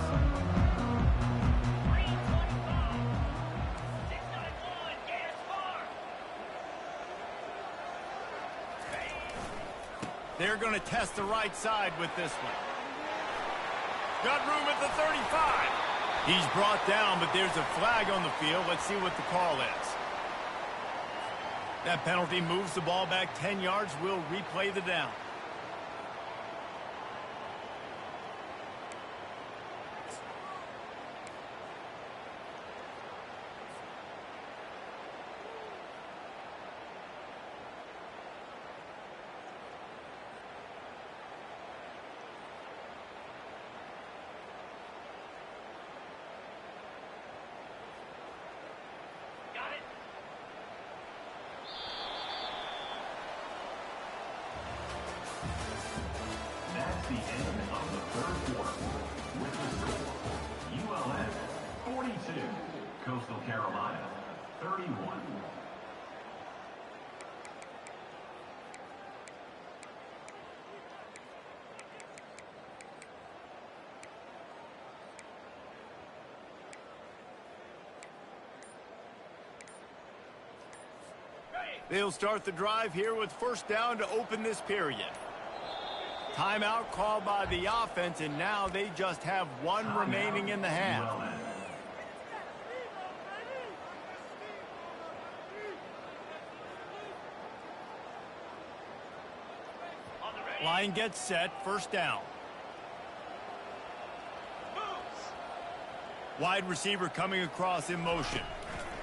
They're going to test the right side with this one. Got room at the 35. He's brought down, but there's a flag on the field. Let's see what the call is. That penalty moves the ball back 10 yards. We'll replay the down. That's the end of the 3rd quarter. With the score, ULM 42, Coastal Carolina 31. They'll start the drive here with 1st down to open this period. Timeout called by the offense, and now they just have 1 remaining in the half. Line gets set, 1st down. Wide receiver coming across in motion.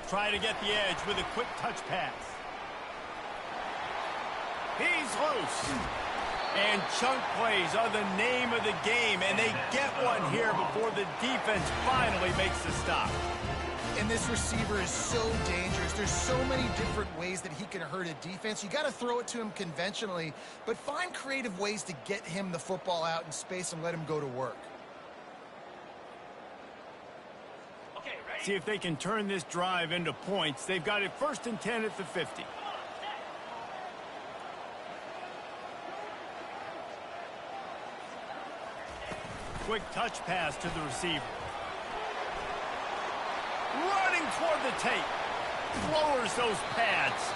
Try to get the edge with a quick touch pass. He's loose. And chunk plays are the name of the game, and they get one here before the defense finally makes the stop. And this receiver is so dangerous. There's so many different ways that he can hurt a defense. You got to throw it to him conventionally, but find creative ways to get him the football out in space and let him go to work. Okay, ready? See if they can turn this drive into points. They've got it 1st and 10 at the 50. Quick touch pass to the receiver. Running toward the tape. Lowers those pads.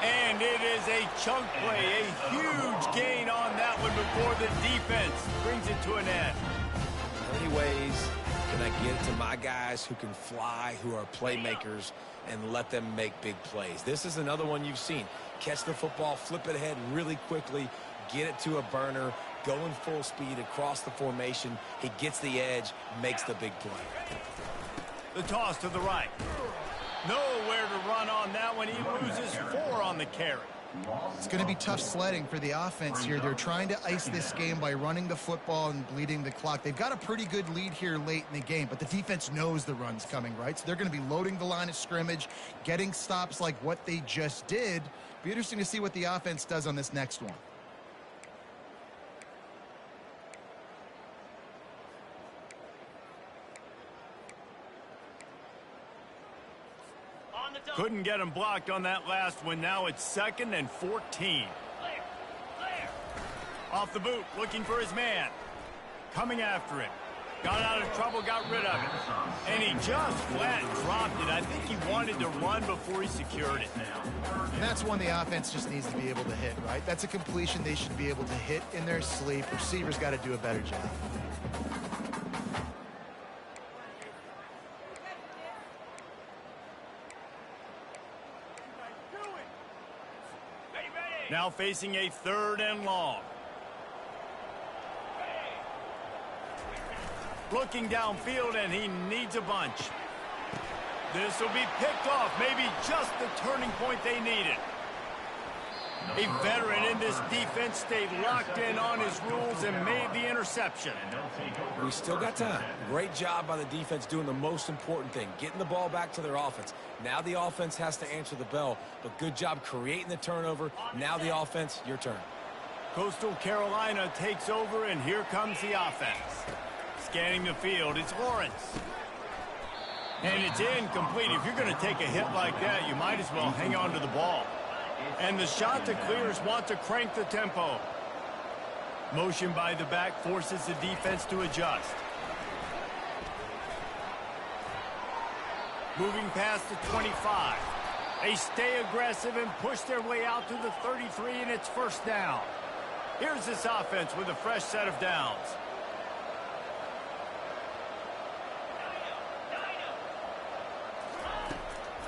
And it is a chunk play. A huge gain on that one before the defense brings it to an end. How many ways can I get it to my guys who can fly, who are playmakers, and let them make big plays? This is another one you've seen. Catch the football, flip it ahead really quickly, get it to a burner, going full speed across the formation. He gets the edge, makes the big play. The toss to the right. Nowhere to run on that one. He loses 4 on the carry. It's going to be tough sledding for the offense here. They're trying to ice this game by running the football and bleeding the clock. They've got a pretty good lead here late in the game, but the defense knows the run's coming, right? So they're going to be loading the line of scrimmage, getting stops like what they just did. Be interesting to see what the offense does on this next one. Couldn't get him blocked on that last one. Now it's 2nd and 14. Clear. Clear. Off the boot, looking for his man. Coming after him. Got out of trouble, got rid of it. And he just flat dropped it. I think he wanted to run before he secured it. And that's one the offense just needs to be able to hit, right? That's a completion they should be able to hit in their sleep. Receivers got to do a better job. Now facing a 3rd and long. Looking downfield, and he needs a bunch. This will be picked off. Maybe just the turning point they needed. A veteran in this defense stayed locked in on his rules and made the interception. We still got time. Great job by the defense doing the most important thing, getting the ball back to their offense. Now the offense has to answer the bell, but good job creating the turnover. Now the offense, your turn. Coastal Carolina takes over, and here comes the offense. Scanning the field, it's Lawrence. And it's incomplete. If you're going to take a hit like that, you might as well hang on to the ball. And the shot to clears want to crank the tempo. Motion by the back forces the defense to adjust. Moving past the 25. They stay aggressive and push their way out to the 33, and it's 1st down. Here's this offense with a fresh set of downs.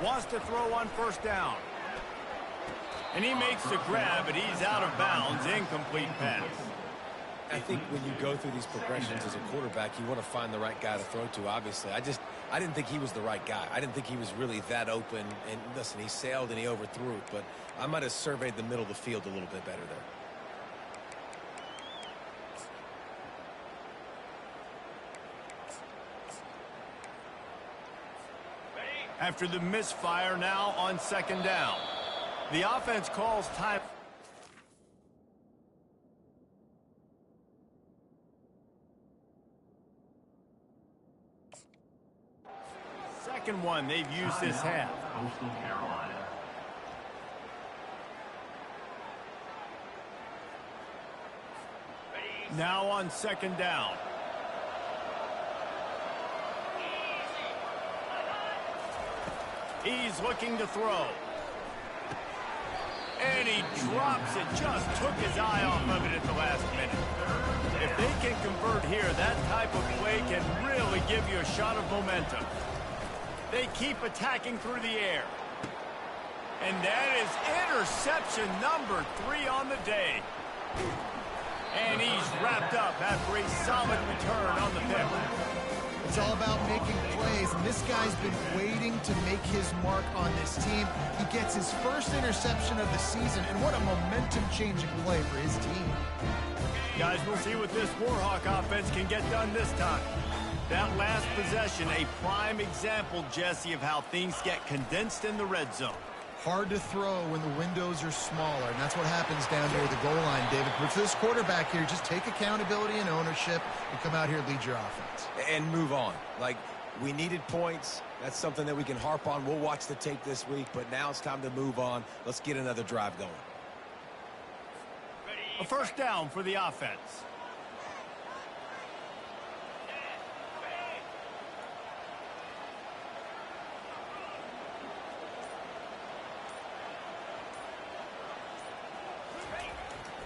Wants to throw on 1st down. And he makes the grab, but he's out of bounds. Incomplete pass. I think when you go through these progressions as a quarterback, you want to find the right guy to throw to, obviously. I didn't think he was the right guy. I didn't think he was really that open. And listen, he sailed and he overthrew it, but I might have surveyed the middle of the field a little bit better there. After the misfire, now on 2nd down. The offense calls time. Second one they've used this half. Coastal Carolina. Now on 2nd down. He's looking to throw. And he drops it. Just took his eye off of it at the last minute. If they can convert here, that type of play can really give you a shot of momentum. They keep attacking through the air. And that is interception number 3 on the day. And he's wrapped up after a solid return on the pick. It's all about making plays, and this guy's been waiting to make his mark on this team. He gets his first interception of the season, and what a momentum-changing play for his team. Guys, we'll see what this Warhawk offense can get done this time. That last possession, a prime example, Jesse, of how things get condensed in the red zone. Hard to throw when the windows are smaller, and that's what happens down near the goal line, David. But for this quarterback here, just take accountability and ownership and come out here and lead your offense. And move on. Like, we needed points. That's something that we can harp on. We'll watch the tape this week, but now it's time to move on. Let's get another drive going. A 1st down for the offense.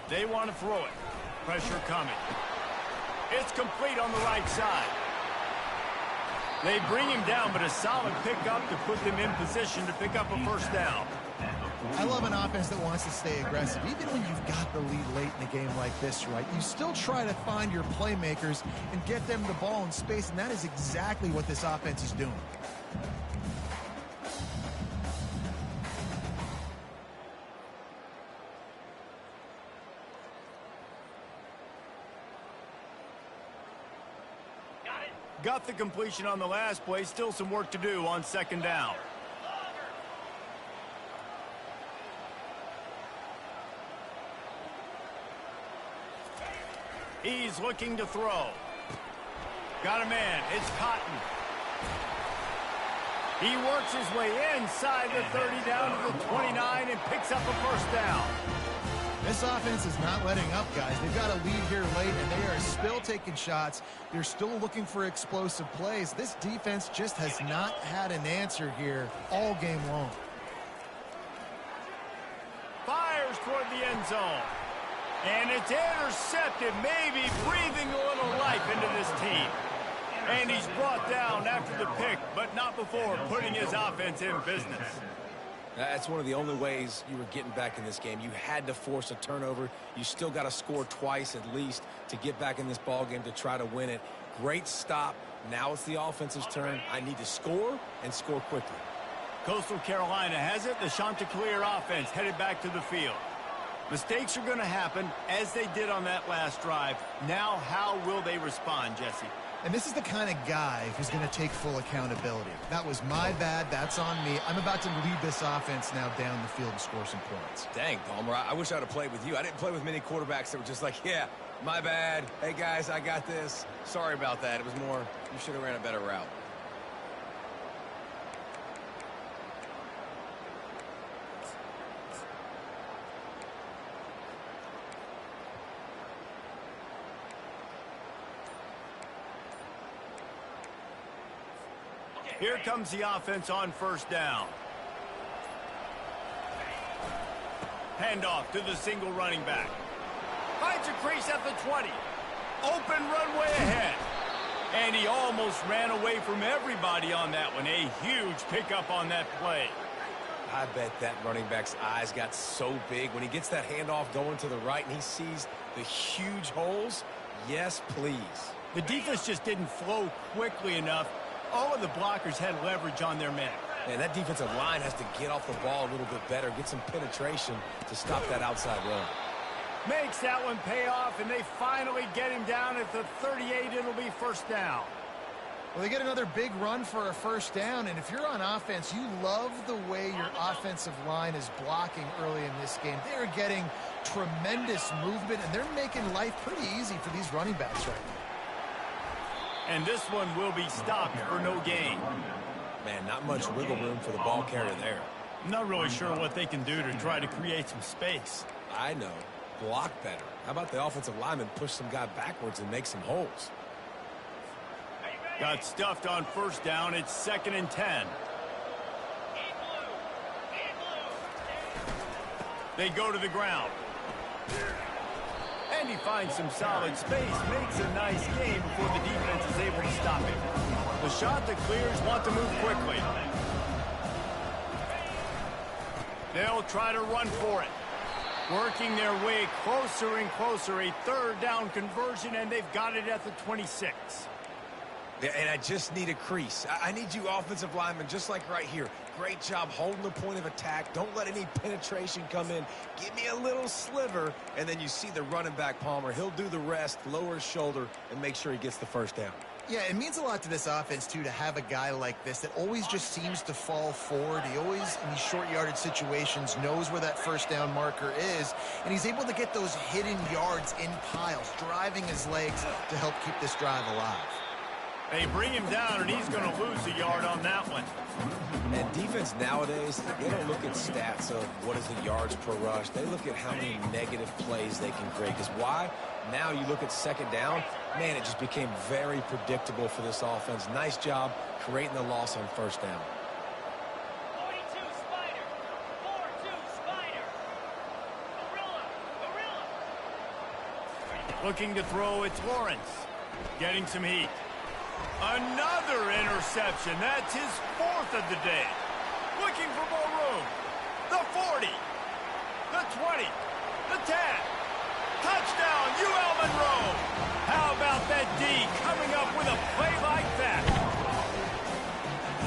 They want to throw it. Pressure coming. It's complete on the right side. They bring him down, but a solid pickup to put them in position to pick up a 1st down. I love an offense that wants to stay aggressive. Even when you've got the lead late in a game like this, right, you still try to find your playmakers and get them the ball in space, and that is exactly what this offense is doing. Got the completion on the last play. Still some work to do on 2nd down. He's looking to throw. Got a man. It's Cotton. He works his way inside the 30 down to the 29 and picks up a first down. This offense is not letting up, guys. They've got a lead here late, and they are still taking shots. They're still looking for explosive plays. This defense just has not had an answer here all game long. Fires toward the end zone. And it's intercepted, maybe breathing a little life into this team. And he's brought down after the pick, but not before putting his offense in business. That's one of the only ways you were getting back in this game. You had to force a turnover. You still got to score twice at least to get back in this ball game to try to win it. Great stop. Now it's the offense's turn. I need to score and score quickly. Coastal Carolina has it. The Chanticleer offense headed back to the field. Mistakes are going to happen as they did on that last drive. Now how will they respond, Jesse? And this is the kind of guy who's going to take full accountability. That was my bad. That's on me. I'm about to lead this offense now down the field and score some points. Dang, Palmer, I wish I'd have played with you. I didn't play with many quarterbacks that were just like, yeah, my bad. Hey, guys, I got this. Sorry about that. It was more, you should have ran a better route. Here comes the offense on first down. Handoff to the single running back. Finds a crease at the 20. Open runway ahead. And he almost ran away from everybody on that one. A huge pickup on that play. I bet that running back's eyes got so big when he gets that handoff going to the right and he sees the huge holes. Yes, please. The defense just didn't flow quickly enough. All of the blockers had leverage on their men. And that defensive line has to get off the ball a little bit better, get some penetration to stop that outside run. Makes that one pay off, and they finally get him down at the 38. It'll be first down. Well, they get another big run for a first down, and if you're on offense, you love the way your offensive line is blocking early in this game. They're getting tremendous movement, and they're making life pretty easy for these running backs right now. And this one will be stopped for no gain. Man, not much wiggle room for the ball carrier there. I'm not really sure what they can do to try to create some space. I know. Block better. How about the offensive lineman push some guy backwards and make some holes? Got stuffed on first down. It's 2nd and 10. They go to the ground. And he finds some solid space, makes a nice game before the defense is able to stop him. The Chanticleers want to move quickly. They'll try to run for it. Working their way closer and closer. A 3rd down conversion, and they've got it at the 26. Yeah, and I just need a crease. I need you offensive linemen, just like right here. Great job holding the point of attack. Don't let any penetration come in. Give me a little sliver, and then you see the running back, Palmer. He'll do the rest, lower his shoulder, and make sure he gets the first down. Yeah, it means a lot to this offense, too, to have a guy like this that always just seems to fall forward. He always, in these short yardage situations, knows where that first down marker is, and he's able to get those hidden yards in piles, driving his legs to help keep this drive alive. They bring him down, and he's going to lose a yard on that one. And defense nowadays, they don't look at stats of what is the yards per rush. They look at how many negative plays they can create. Because why? Now you look at 2nd down, man, it just became very predictable for this offense. Nice job creating the loss on first down. 42 Spider. 4-2 Spider. Gorilla. Looking to throw, it's Lawrence. Getting some heat. Another interception. That's his 4th of the day. Looking for more room. The 40. The 20. The 10. Touchdown, UL Monroe. How about that D coming up with a play like that?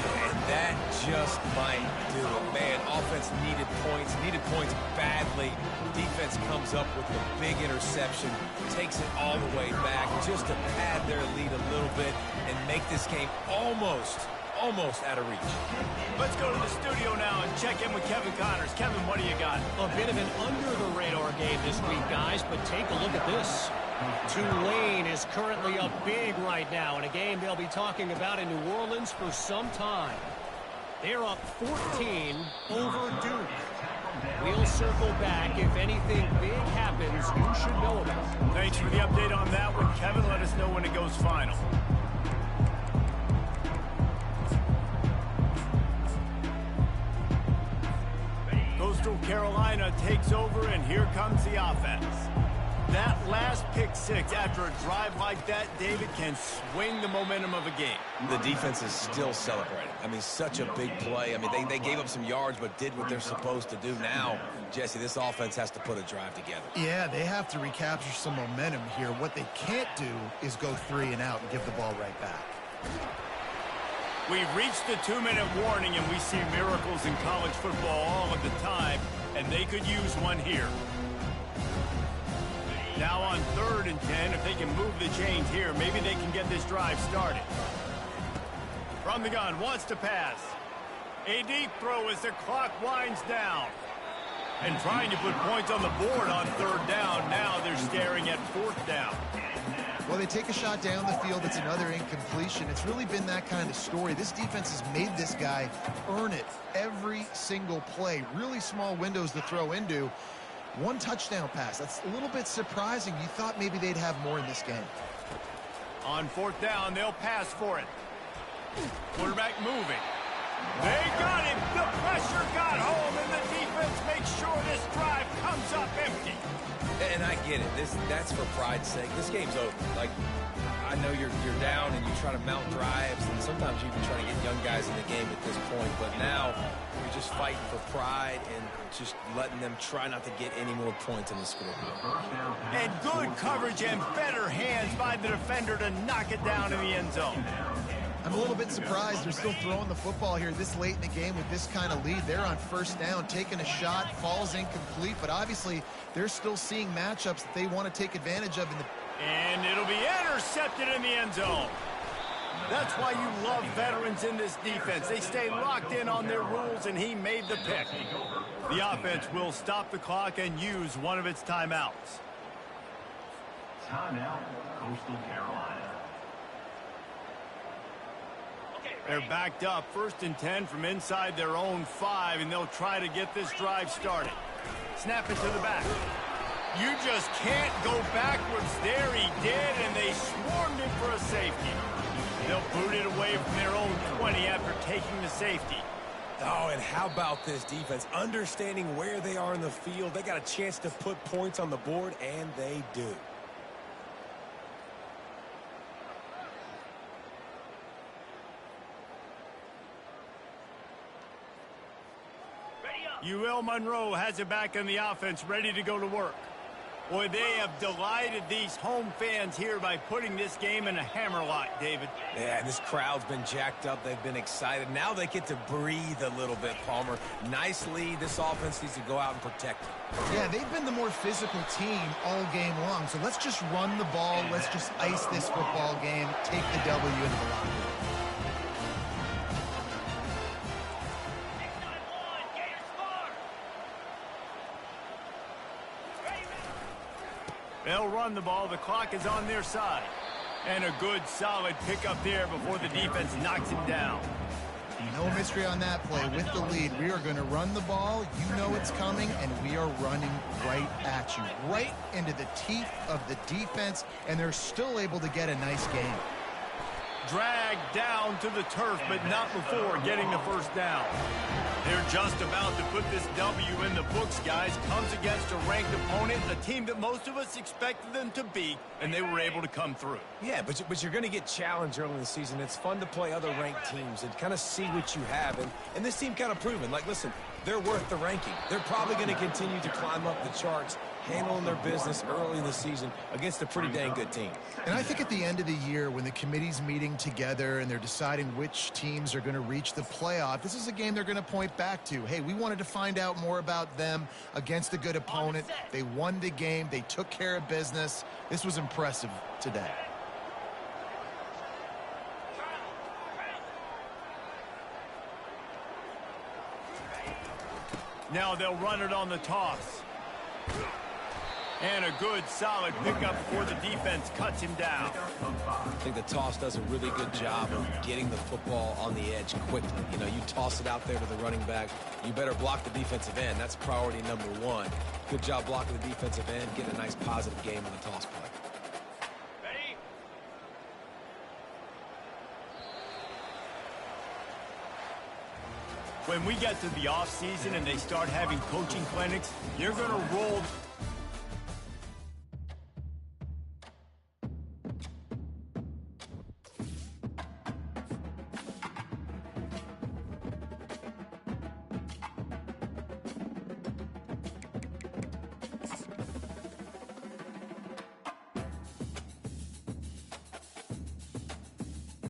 And that just might do it. Man, offense needed points badly. Defense comes up with the big interception, takes it all the way back just to pad their lead a little bit and make this game almost out of reach. Let's go to the studio now and check in with Kevin Connors. Kevin, what do you got? A bit of an under-the-radar game this week, guys, but take a look at this. Tulane is currently up big right now in a game they'll be talking about in New Orleans for some time. They're up 14 over Duke. We'll circle back. If anything big happens, you should know about it. Thanks for the update on that one, Kevin. Let us know when it goes final. Coastal Carolina takes over, and here comes the offense. That last pick six after a drive like that, David, can swing the momentum of a game. The defense is still celebrating. I mean, such a big play. I mean, they gave up some yards but did what they're supposed to do. Now, Jesse, this offense has to put a drive together. Yeah, they have to recapture some momentum here. What they can't do is go 3 and out and give the ball right back. We've reached the 2-minute warning, and we see miracles in college football all of the time, and they could use one here. Now on 3rd and 10, if they can move the chains here, maybe they can get this drive started. From the gun, wants to pass. A deep throw as the clock winds down. And trying to put points on the board on 3rd down. Now they're staring at 4th down. Well, they take a shot down the field. It's another incompletion. It's really been that kind of story. This defense has made this guy earn it every single play. Really small windows to throw into. 1 touchdown pass. That's a little bit surprising. You thought maybe they'd have more in this game. On 4th down, they'll pass for it. Quarterback moving. They got him. The pressure got home, and the defense makes sure this drive comes up empty. And I get it. That's for pride's sake. This game's over. Like, I know you're down and you try to mount drives, and sometimes you even try to get young guys in the game at this point. But now you're just fighting for pride and just letting them try not to get any more points in the scoreboard. And good coverage and better hands by the defender to knock it down in the end zone. I'm a little bit surprised they're still throwing the football here this late in the game with this kind of lead. They're on 1st down, taking a shot, falls incomplete, but obviously they're still seeing matchups that they want to take advantage of. And it'll be intercepted in the end zone. That's why you love veterans in this defense. They stay locked in on their rules, and he made the pick. The offense will stop the clock and use one of its timeouts. Timeout, Coastal Carolina. They're backed up, 1st and 10 from inside their own 5, and they'll try to get this drive started. Snap it to the back. You just can't go backwards. There he did, and they swarmed him for a safety. They'll boot it away from their own 20 after taking the safety. Oh, and how about this defense? Understanding where they are in the field. They got a chance to put points on the board, and they do. UL Monroe has it back in the offense, ready to go to work. Boy, they have delighted these home fans here by putting this game in a hammerlock, David. Yeah, this crowd's been jacked up. They've been excited. Now they get to breathe a little bit, Palmer. Nice lead. This offense needs to go out and protect it. Yeah, they've been the more physical team all game long. So let's just run the ball. Let's just ice this football game. Take the W into the locker room. They'll run the ball. The clock is on their side. And a good, solid pickup there before the defense knocks him down. No mystery on that play. With the lead, we are going to run the ball. You know it's coming, and we are running right at you. Right into the teeth of the defense, and they're still able to get a nice game. Dragged down to the turf, but not before getting the 1st down. They're just about to put this W in the books, guys. Comes against a ranked opponent, a team that most of us expected them to beat, and they were able to come through. Yeah, but you're going to get challenged early in the season. It's fun to play other ranked teams and kind of see what you have. And this team kind of proven, like, listen, they're worth the ranking. They're probably going to continue to climb up the charts, handling their business early in the season against a pretty dang good team. And I think at the end of the year, when the committee's meeting together and they're deciding which teams are going to reach the playoff, this is a game they're going to point back to. Hey, we wanted to find out more about them against a good opponent. They won the game. They took care of business. This was impressive today. Now they'll run it on the toss. And a good, solid pickup before the defense cuts him down. I think the toss does a really good job of getting the football on the edge quickly. You know, you toss it out there to the running back, you better block the defensive end. That's priority number one. Good job blocking the defensive end, getting a nice positive game on the toss play. Ready? When we get to the off season and they start having coaching clinics, you're going to roll